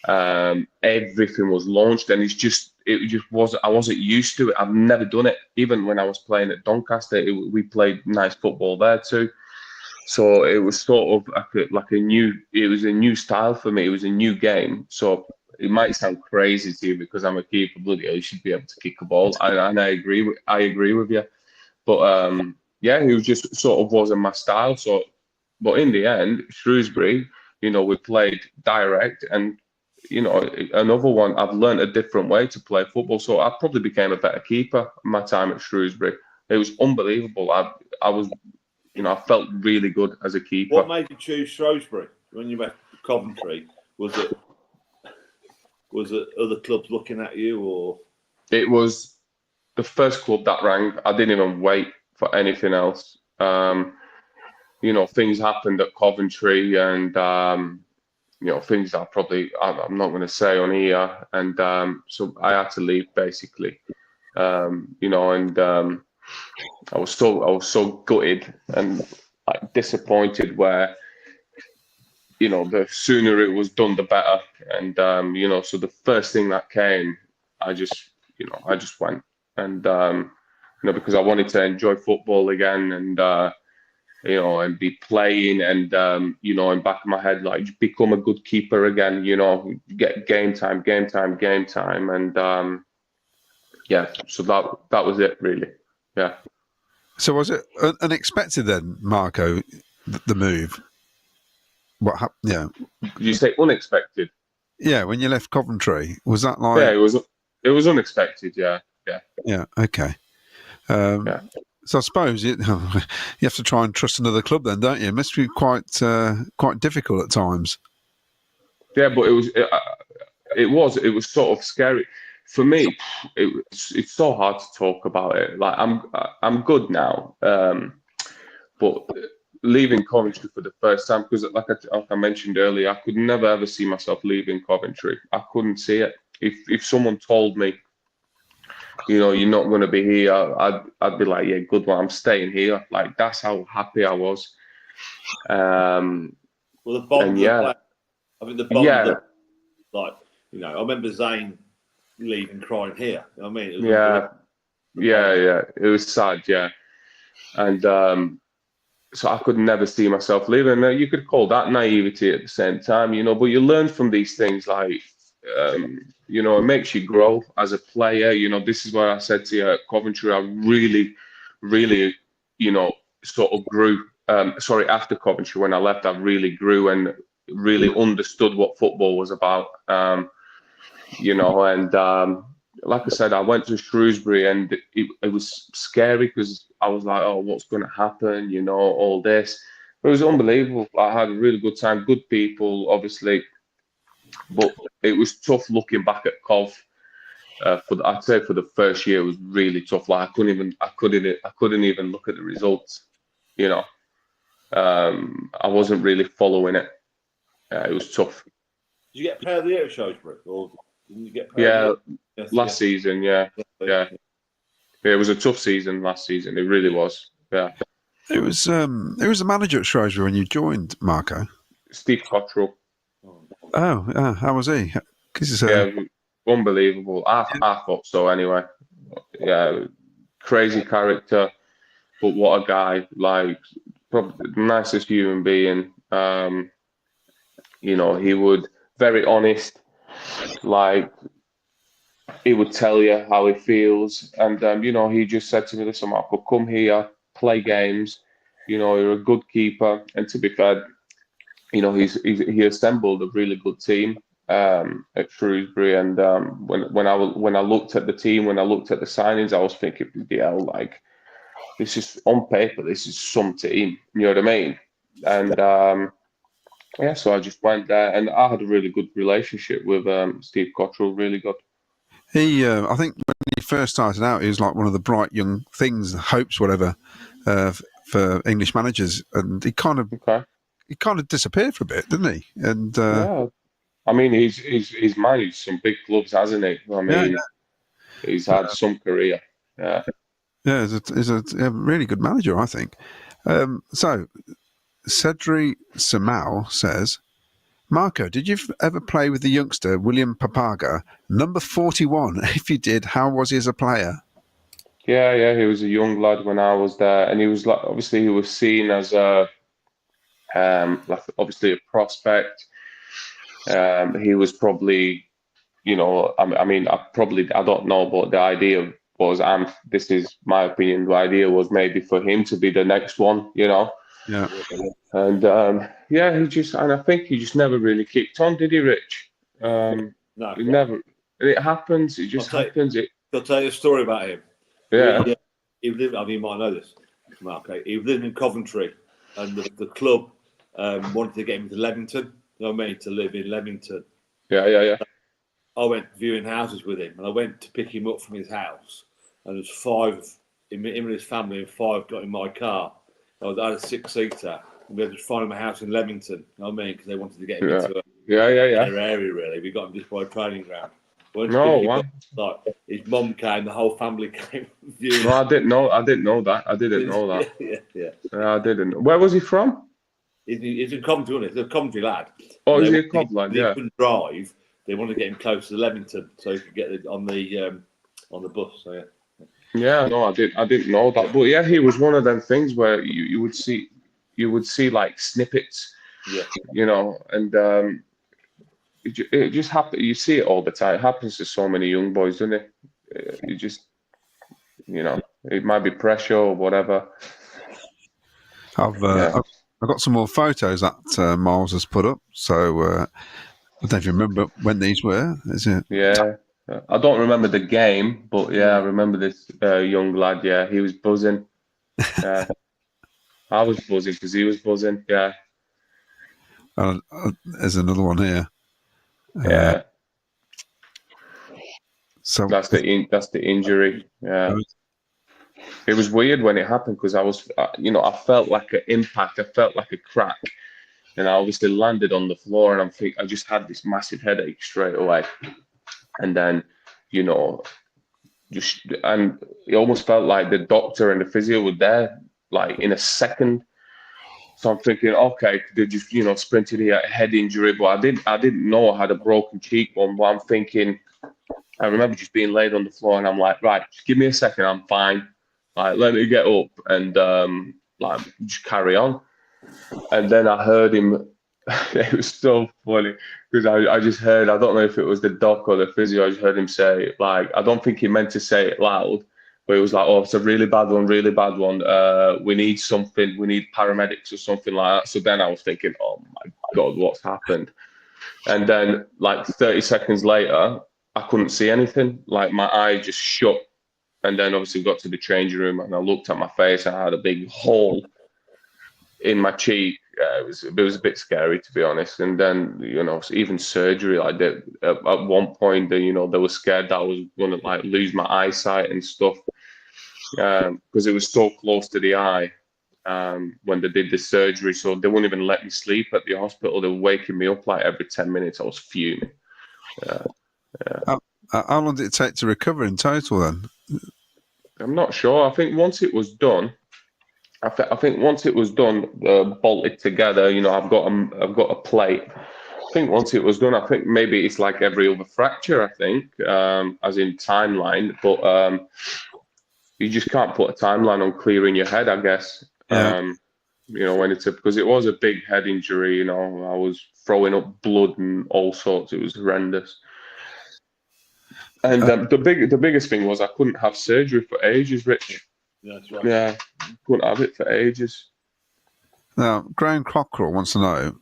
everything was launched, and it just was. I wasn't used to it. I've never done it. Even when I was playing at Doncaster, we played nice football there too. So it was sort of like a new style for me. It was a new game. So it might sound crazy to you, because I'm a keeper. Bloody hell, you should be able to kick a ball. And I agree with you. But it was just sort of wasn't my style. So, but in the end, Shrewsbury, we played direct, and another one. I've learned a different way to play football. So I probably became a better keeper in my time at Shrewsbury. It was unbelievable. I was. I felt really good as a keeper. What made you choose Shrewsbury when you left Coventry? Was it other clubs looking at you, or? It was the first club that rang. I didn't even wait for anything else. Things happened at Coventry, and things that I'm not going to say on here, and so I had to leave basically. I was so gutted and like disappointed, where the sooner it was done the better, and so the first thing that came, I just went, and because I wanted to enjoy football again, and and be playing, and in back of my head, like, become a good keeper again, get game time, and so that was it really. Yeah. So was it unexpected then, Marko, the move? What happened? Yeah. Did you say unexpected? Yeah, when you left Coventry, was that like? Yeah, it was unexpected. Yeah. Yeah. Okay. So I suppose you have to try and trust another club then, don't you? It must be quite difficult at times. Yeah, but it was sort of scary. For me, it's so hard to talk about it. Like, I'm good now, but leaving Coventry for the first time, because like I mentioned earlier, I could never ever see myself leaving Coventry. I couldn't see it. If someone told me, you're not going to be here, I'd be like, yeah, good one, I'm staying here. Like, that's how happy I was. Well, the bond, I think the bond, like, I remember Zane leaving crying here. I mean, it was it was sad, yeah. And so I could never see myself leaving. You could call that naivety at the same time, but you learn from these things, like, it makes you grow as a player. This is what I said to you at Coventry. I really, really, sort of grew. After Coventry, when I left, I really grew and really understood what football was about. And like I said, I went to Shrewsbury, and it was scary, because I was like, oh, what's going to happen? All this. It was unbelievable. I had a really good time, good people, obviously, but it was tough looking back at Cov. I'd say for the first year it was really tough. Like I couldn't even look at the results. You know, I wasn't really following it. It was tough. Did you get Player of the Year at Shrewsbury, or didn't you get Player of the Year? Last season, yeah. It was a tough season last season. It really was. Yeah. Who was the manager at Shrewsbury when you joined, Marko? Steve Cottrell. Oh, how was he? Unbelievable. I thought so anyway. Yeah, crazy character, but what a guy! Like, probably the nicest human being. You know, he would very honest. Like, he would tell you how he feels, and you know, he just said to me, "Listen, Marko, come here, play games. You know, you're a good keeper." And to be fair, you know, he assembled a really good team at Shrewsbury. And when I looked at the team, when I looked at the signings, I was thinking, yeah, like, this is on paper, this is some team. You know what I mean? And yeah, so I just went there, and I had a really good relationship with Steve Cottrell, really good. He, I think, when he first started out, he was like one of the bright young things, hopes, whatever, for English managers, and he kind of disappeared for a bit, didn't he? And yeah, I mean, he's managed some big clubs, hasn't he? I mean, he's had some career. Yeah, he's a really good manager, I think. So, Cedric Samau says, Marko, did you ever play with the youngster William Papaga, number 41? If you did, how was he as a player? Yeah, he was a young lad when I was there, and he was like, obviously he was seen as a like, obviously a prospect. He was probably, you know, I mean, I don't know, but the idea was, this is my opinion, the idea was maybe for him to be the next one, you know. Yeah. And I think he just never really kicked on, did he, Rich? No, he never. It happens. It just happens. I'll tell you a story about him. Yeah. He lived. I mean, you might know this, Mark. He lived in Coventry, and the club wanted to get him to Leamington. You know what I mean? To live in Leamington. Yeah. I went viewing houses with him, and I went to pick him up from his house. And there's 5, him and his family, and 5 got in my car. I had a 6-seater, and we had to find him a house in Leamington. You know what I mean? Because they wanted to get him into their area. Really, we got him just by a training ground. Like, his mum came, the whole family came. Viewing. No, I didn't know that. I didn't know that. Yeah. I didn't. Where was he from? He's in Coventry, wasn't he? He's a Coventry lad. Oh, is he a Cov lad? Yeah. He couldn't drive. They wanted to get him close to Leamington so he could get on the bus. So yeah. Yeah, no, I didn't know that, but yeah, he was one of them things where you would see like snippets, you know, and it just happens. You see it all the time. It happens to so many young boys, doesn't it? You just, you know, it might be pressure or whatever. I've got some more photos that Miles has put up, so I don't know if you remember when these were. Is it? Yeah. I don't remember the game, but yeah, I remember this young lad. Yeah, he was buzzing. I was buzzing because he was buzzing. Yeah. There's another one here. Yeah. So that's the injury. Yeah. It was weird when it happened because I was, you know, I felt like an impact. I felt like a crack, and I obviously landed on the floor, and I just had this massive headache straight away. And then, you know, and it almost felt like the doctor and the physio were there, like in a second. So I'm thinking, okay, they just, you know, sprinted here, head injury, but I didn't know I had a broken cheekbone. But I'm thinking, I remember just being laid on the floor, and I'm like, right, just give me a second, I'm fine. Like, let me get up and like just carry on. And then I heard him. It was so funny because I just heard, I don't know if it was the doc or the physio, I just heard him say, like, I don't think he meant to say it loud, but it was like, oh, it's a really bad one. We need something, we need paramedics or something like that. So then I was thinking, oh my God, what's happened? And then like 30 seconds later, I couldn't see anything. Like my eye just shut. And then obviously got to the changing room and I looked at my face and I had a big hole in my cheek. yeah, it was a bit scary, to be honest. And then, you know, even surgery, like that, at one point, you know, they were scared that I was going to like lose my eyesight and stuff, because it was so close to the eye when they did the surgery. So they wouldn't even let me sleep at the hospital. They were waking me up like every 10 minutes. I was fuming. How long did it take to recover in total then? I'm not sure. I think once it was done, bolted together. You know, I've got a plate. I think once it was done, I think maybe it's like every other fracture. I think, as in timeline, but you just can't put a timeline on clearing your head, I guess. Yeah. You know, when because it was a big head injury. You know, I was throwing up blood and all sorts. It was horrendous. And the biggest thing was I couldn't have surgery for ages, Rich. Yeah, that's right. Yeah, couldn't have it for ages. Now, Graham Cockrell wants to know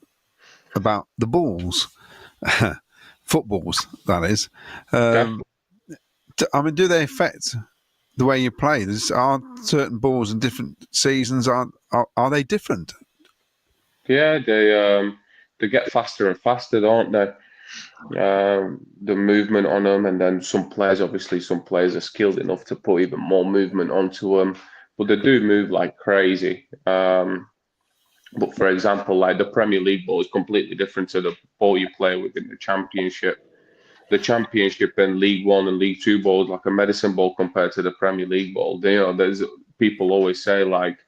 about the balls, footballs, that is. Okay. I mean, do they affect the way you play? Are certain balls in different seasons, are they different? Yeah, they get faster and faster, don't they? The movement on them, and then some players are skilled enough to put even more movement onto them, but they do move like crazy. But for example, like the Premier League ball is completely different to the ball you play within the Championship. The Championship and League One and League Two balls like a medicine ball compared to the Premier League ball. You know, there's people always say like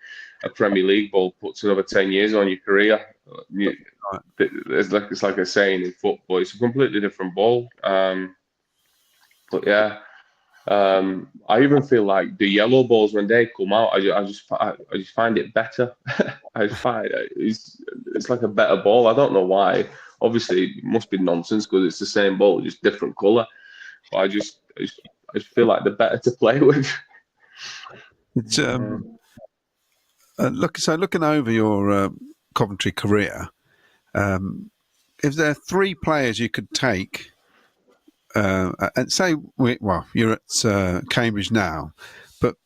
a Premier League ball puts another 10 years on your career. It's like a saying in football. It's a completely different ball. But yeah, I even feel like the yellow balls when they come out, I just find it better. I find it's like a better ball. I don't know why. Obviously, it must be nonsense because it's the same ball, just different colour. But I just feel like they're better to play with. It's looking over your Coventry career, if there are three players you could take, and say, you're at Cambridge now, but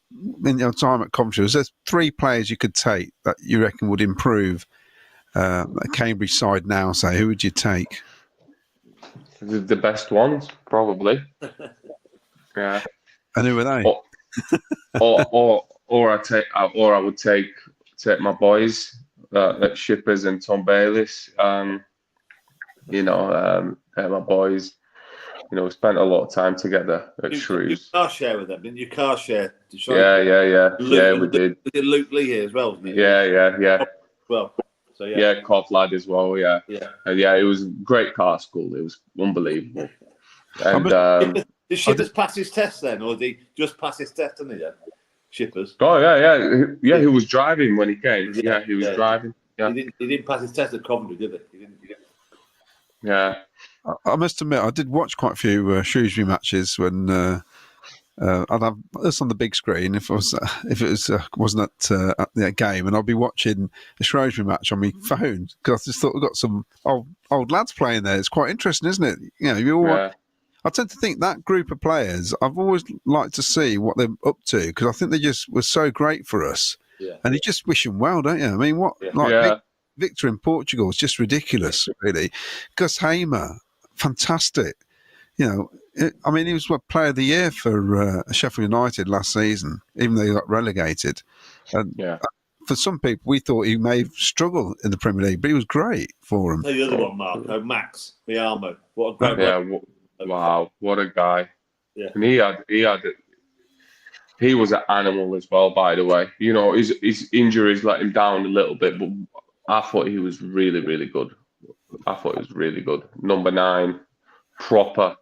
in your time at Coventry, was there three players you could take that you reckon would improve a Cambridge side now? Say, who would you take? The best ones, probably. Yeah. And who were they? Or I would take my boys at Shippers and Tom Bayliss. You know, my boys. You know, we spent a lot of time together at Shrews. You car share with them, didn't you? Car share. Yeah, we did. We did Luke Lee here as well, wasn't it? Yeah. Well, so yeah. Yeah, Cov lad as well, yeah. And yeah, it was a great car school. It was unbelievable. And did Shippers pass his test then, or did he just pass his test, didn't he then? Shippers. Oh yeah. He was driving when he came. Yeah, he was driving. Yeah. He didn't pass his test at Coventry, did he? He didn't. Yeah. I must admit, I did watch quite a few Shrewsbury matches when I'd have this on the big screen if it wasn't at the game, and I'd be watching a Shrewsbury match on my phone because I just thought we've got some old lads playing there. It's quite interesting, isn't it? You know, I tend to think that group of players, I've always liked to see what they're up to because I think they just were so great for us. Yeah. And you just wish them well, don't you? I mean, Victor in Portugal is just ridiculous, really. Gus Hamer, fantastic. You know, he was Player of the Year for Sheffield United last season, even though he got relegated. And for some people, we thought he may struggle in the Premier League, but he was great for them. The other one, Marco, Max Miamo. What a great wow, what a guy. Yeah. And he was an animal as well, by the way. You know, his injuries let him down a little bit, but I thought he was really, really good. Number 9, proper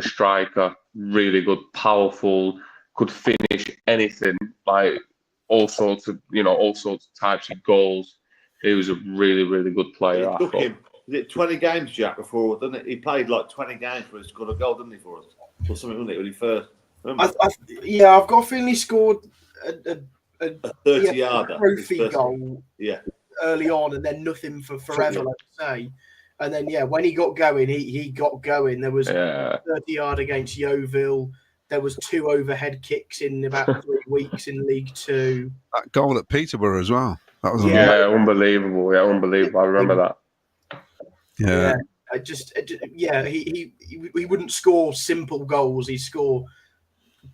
striker, really good, powerful, could finish anything, like all sorts of types of goals. He was a really, really good player. It took him, was it 20 games, Jack, before, didn't it? He played like 20 games for us to score a goal, didn't he, for us? Or something, wasn't it, when he first... I've got a feeling he scored a 30-yarder. Trophy goal Yeah. Early on, and then nothing for forever, let's say. And then, when he got going, he got going. There was 30-yard against Yeovil. There was 2 overhead kicks in about 3 weeks in League Two. That goal at Peterborough as well. That was Yeah. Unbelievable. Yeah, unbelievable. I remember that. Yeah. He wouldn't score simple goals. He'd score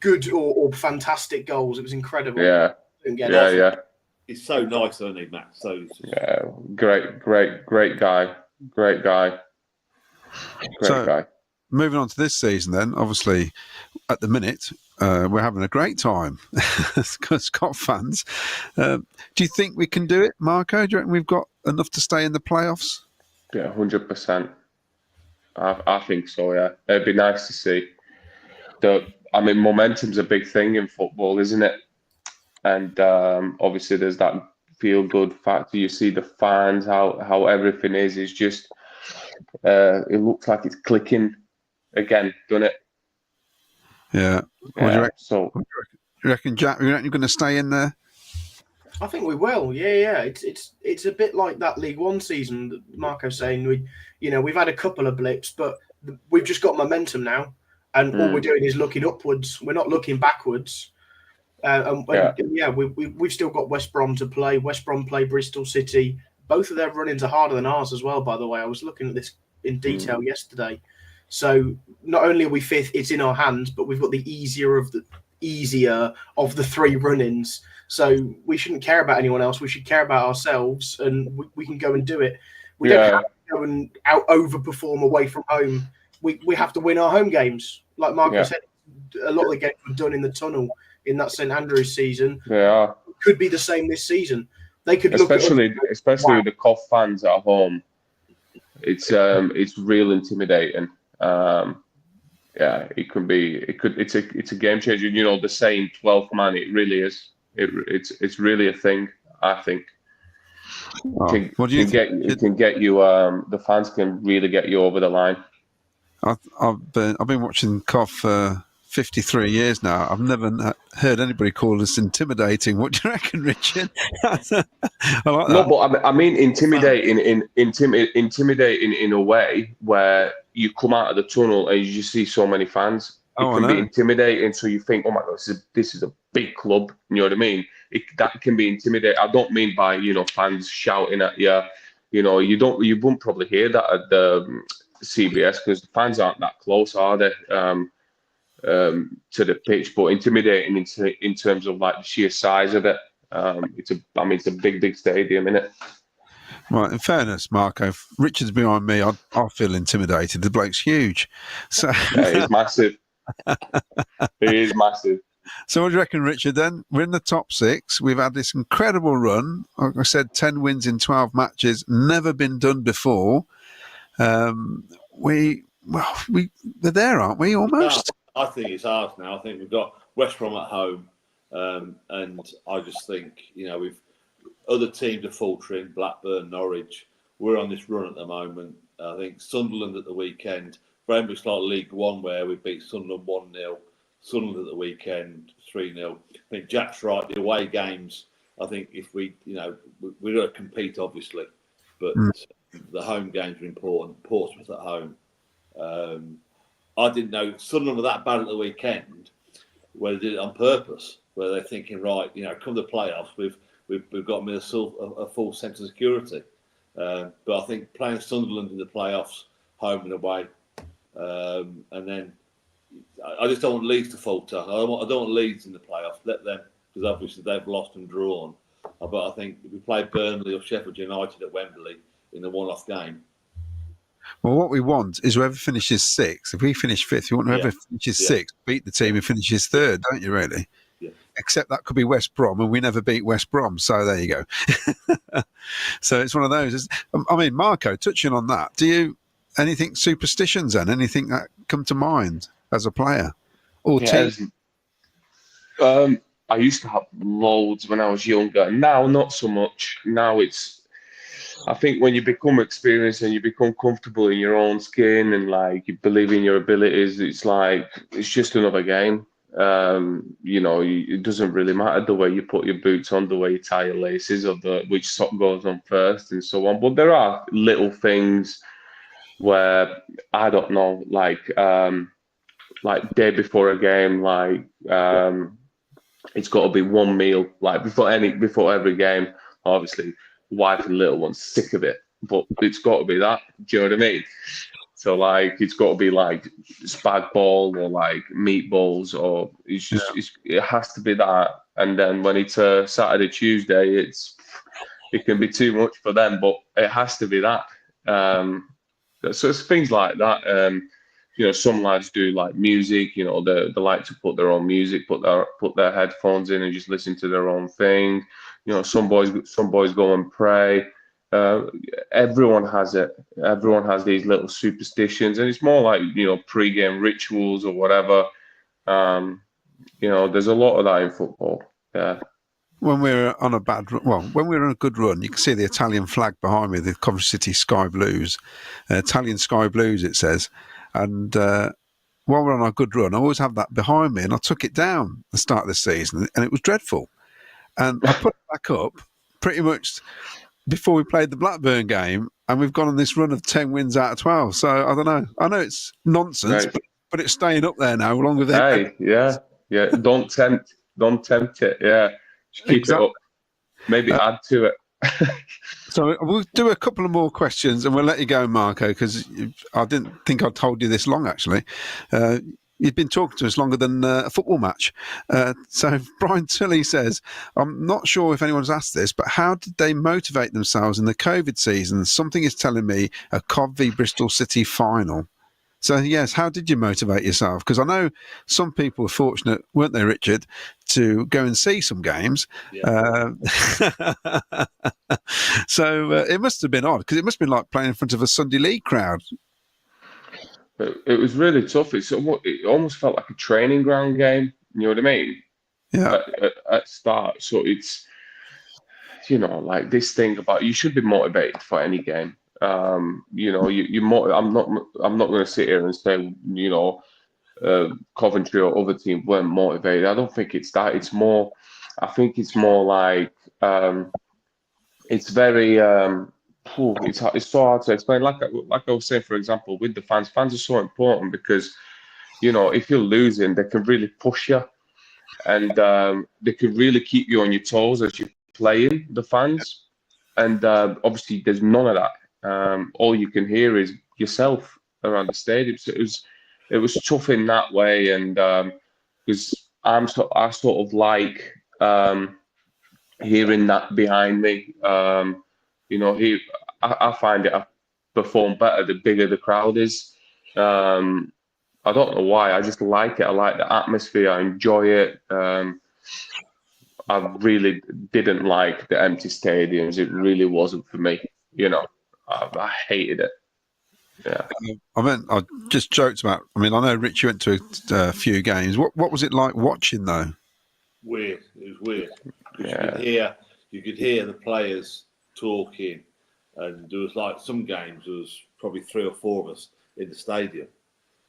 good or fantastic goals. It was incredible. Yeah. Yeah. He's so nice, isn't he, Matt? Yeah, great guy. Great guy. Moving on to this season, then, obviously, at the minute, we're having a great time as Scott fans. Do you think we can do it, Marko? Do you reckon we've got enough to stay in the playoffs? Yeah, 100%. I think so, yeah. It'd be nice to see. Momentum's a big thing in football, isn't it? And obviously there's that feel-good factor. You see the fans, how everything is just, it looks like it's clicking again, doesn't it? Yeah. Yeah. Do you reckon, Jack, you're going to stay in there? I think we will. Yeah. It's a bit like that League One season that Marko's saying. We've had a couple of blips, but we've just got momentum now, and all we're doing is looking upwards. We're not looking backwards. We've still got West Brom to play. West Brom play Bristol City. Both of their run-ins are harder than ours as well, by the way. I was looking at this in detail yesterday. So not only are we fifth, it's in our hands, but we've got the easier of the three run-ins. So we shouldn't care about anyone else. We should care about ourselves, and we can go and do it. We don't have to go and overperform away from home. We have to win our home games. Like Marko said, a lot of the games were done in the tunnel in that St Andrews season. They are. Could be the same this season. They could especially with the Cov fans at home. It's real intimidating. It's a game changer. The saying 12th man, it really is. It's really a thing, I think. What do you think? It can get you. The fans can really get you over the line. I've been watching Cov for 53 years now. I've never heard anybody call us intimidating. What do you reckon, Richard? I like that. No, but I mean intimidating in a way where you come out of the tunnel and you see so many fans. It can be intimidating, so you think, oh my God, this is a big club. You know what I mean? That can be intimidating. I don't mean by fans shouting at you. You wouldn't probably hear that at the CBS because the fans aren't that close, are they? To the pitch, but intimidating in terms of like the sheer size of it. It's a big stadium, isn't it? Right. In fairness, Marko, if Richard's behind me, I feel intimidated. The bloke's huge. So he's massive. He is massive. So what do you reckon, Richard, then? We're in the top 6. We've had this incredible run. Like I said, 10 wins in 12 matches. Never been done before. We're there, aren't we, almost? No, I think it's ours now. I think we've got West Brom at home. And I just think, we've other teams are faltering, Blackburn, Norwich. We're on this run at the moment. I think Sunderland at the weekend, very much like League One where we beat Sunderland 1-0. Sunderland at the weekend, 3-0. I think Jack's right. The away games, I think if we're going to compete, obviously, but the home games are important. Portsmouth at home. I didn't know Sunderland were that bad at the weekend, where they did it on purpose, where they're thinking, right, come the playoffs, we've got them in a full sense of security. But I think playing Sunderland in the playoffs, home and away, and then I just don't want Leeds to falter. I don't want Leeds in the playoffs. Let them, because obviously they've lost and drawn. But I think if we play Burnley or Sheffield United at Wembley in a one-off game. Well, what we want is whoever finishes 6th. If we finish 5th, you want whoever finishes 6th, beat the team who finishes 3rd, don't you, really? Yeah. Except that could be West Brom, and we never beat West Brom. So there you go. So it's one of those. I mean, Marko, touching on that, do you anything superstitions then? Anything that come to mind as a player or team? I used to have loads when I was younger. Now, not so much. Now I think when you become experienced and you become comfortable in your own skin and like you believe in your abilities, it's just another game. It doesn't really matter the way you put your boots on, the way you tie your laces, or which sock goes on first, and so on. But there are little things where I don't know, like day before a game, it's got to be one meal, like before every game. obviously, wife and little one's sick of it, but it's got to be that. Do you know what I mean? So like, it's got to be like spag ball or like meatballs, or it has to be that. And then when it's Saturday, Tuesday, it can be too much for them, but it has to be that. So it's things like that. Some lads do like music. They like to put their own music, put their headphones in and just listen to their own thing. Some boys go and pray. Everyone has it. Everyone has these little superstitions, and it's more like pre-game rituals or whatever. There's a lot of that in football. Yeah. When we're on when we're on a good run, you can see the Italian flag behind me, the Coventry City Sky Blues, Italian Sky Blues, it says. And while we're on a good run, I always have that behind me, and I took it down at the start of the season, and it was dreadful. And I put it back up pretty much before we played the Blackburn game, and we've gone on this run of 10 wins out of 12. So I don't know. I know it's nonsense, Right. but it's staying up there now, along with Hey, yeah. Don't tempt it. Yeah, just keep it up. Maybe add to it. So we'll do a couple of more questions, and we'll let you go, Marko, because I didn't think I told you this long, actually. You've been talking to us longer than a football match. So Brian Tully says, I'm not sure if anyone's asked this, but how did they motivate themselves in the COVID season? Something is telling me a Cov v Bristol City final. So, yes, how did you motivate yourself? Because I know some people were fortunate, weren't they, Richard, to go and see some games. Yeah. So it must have been odd, because it must have been like playing in front of a Sunday League crowd. It was really tough. It almost felt like a training ground game. You know what I mean? Yeah. At start. So it's, like this thing about you should be motivated for any game. I'm not going to sit here and say, Coventry or other team weren't motivated. I don't think it's that. I think it's more like, it's very, it's so hard to explain. Like I was saying, for example, with the fans are so important because, if you're losing, they can really push you, and they can really keep you on your toes as you're playing, the fans. And obviously, there's none of that. All you can hear is yourself around the stadium. So it was tough in that way, and because I sort of like hearing that behind me. I find it I perform better the bigger the crowd is. I don't know why. I just like it. I like the atmosphere. I enjoy it. I really didn't like the empty stadiums. It really wasn't for me. I hated it. Yeah. I just joked about. I know Rich, you went to a few games. What was it like watching though? Weird. It was weird. Yeah. You could hear the players talking, and there was like some games. There was probably 3 or 4 of us in the stadium,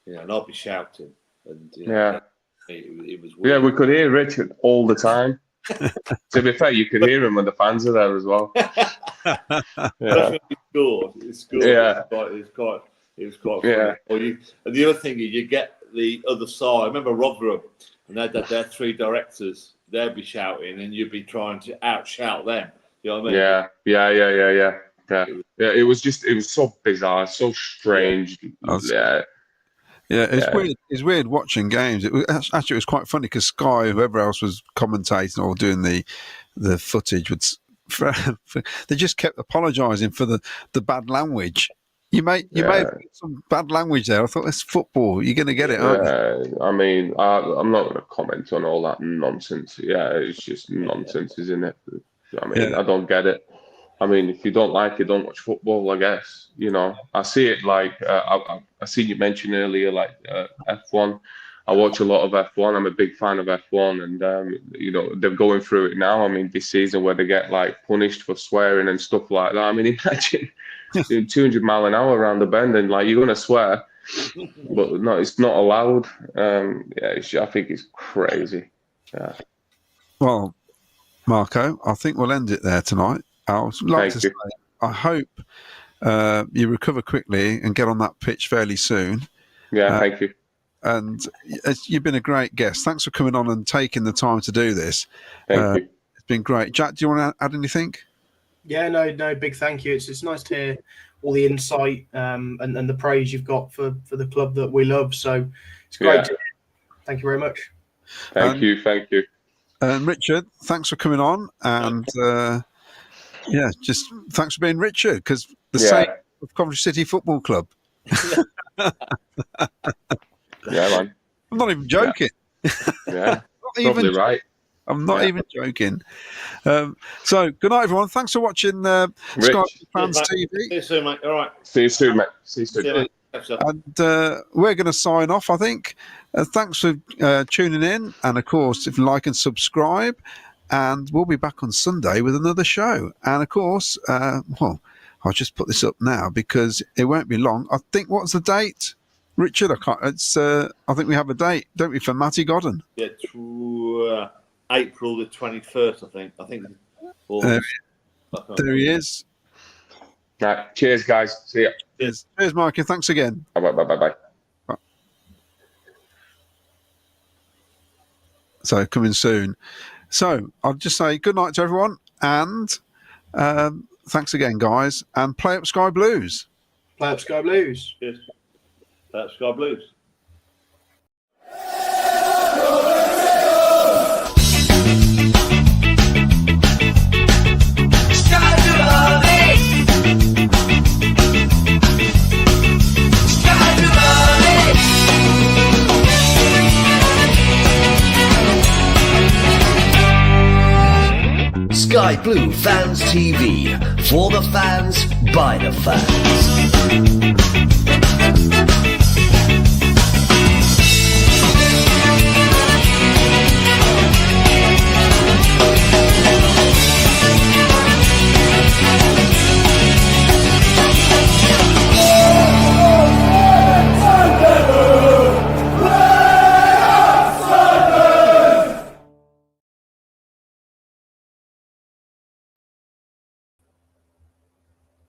and I'd be shouting, and it was weird. Yeah, we could hear Richard all the time. To be fair, you could hear him when the fans are there as well. Especially when he scored. Yeah. It was quite funny. And the other thing is, you get the other side. I remember Rotherham, and they had their 3 directors. They'd be shouting, and you'd be trying to outshout them. You know what I mean? Yeah. It was so bizarre, so strange. Yeah. It's weird. It's weird watching games. It was quite funny because Sky, whoever else was commentating or doing the footage, they just kept apologising for the bad language. You may have some bad language there. I thought, it's football. You're going to get it, aren't you? I'm not going to comment on all that nonsense. Yeah, it's just nonsense, isn't it? I don't get it. If you don't like it, don't watch football, I guess. I see it like, I see you mentioned earlier, like F1. I watch a lot of F1. I'm a big fan of F1, and, they're going through it now. This season where they get like punished for swearing and stuff like that. Imagine doing 200 mile an hour around the bend and like, you're going to swear, but no, it's not allowed. I think it's crazy. Yeah. Well, Marko, I think we'll end it there tonight. I would like to say, I hope you recover quickly and get on that pitch fairly soon. Yeah, thank you. And you've been a great guest. Thanks for coming on and taking the time to do this. Thank you. It's been great. Jack, do you want to add anything? Yeah, no, big thank you. It's nice to hear all the insight and the praise you've got for the club that we love. So it's great to hear. Thank you very much. Thank you. And Richard, thanks for coming on. And just thanks for being Richard, because the same of Coventry City Football Club. Yeah, man. I'm not even joking. Yeah, probably right. I'm not even joking. So, good night, everyone. Thanks for watching Sky Fans TV. See you soon, mate. All right. See you soon, mate. See you soon. See you, mate. And we're going to sign off, I think. Thanks for tuning in. And, of course, if you like and subscribe. And we'll be back on Sunday with another show. And, of course, I'll just put this up now because it won't be long. I think, what's the date? Richard, I think we have a date, don't we, for Matty Godden? Yeah, April the 21st, I think. There he is. Right. Cheers, guys. See ya. Cheers, Marky. Thanks again. Bye. So, coming soon. So, I'll just say good night to everyone. And thanks again, guys. And play up Sky Blues. Play up Sky Blues. Cheers. Play up Sky Blues. Sky Blue Fans TV, for the fans, by the fans.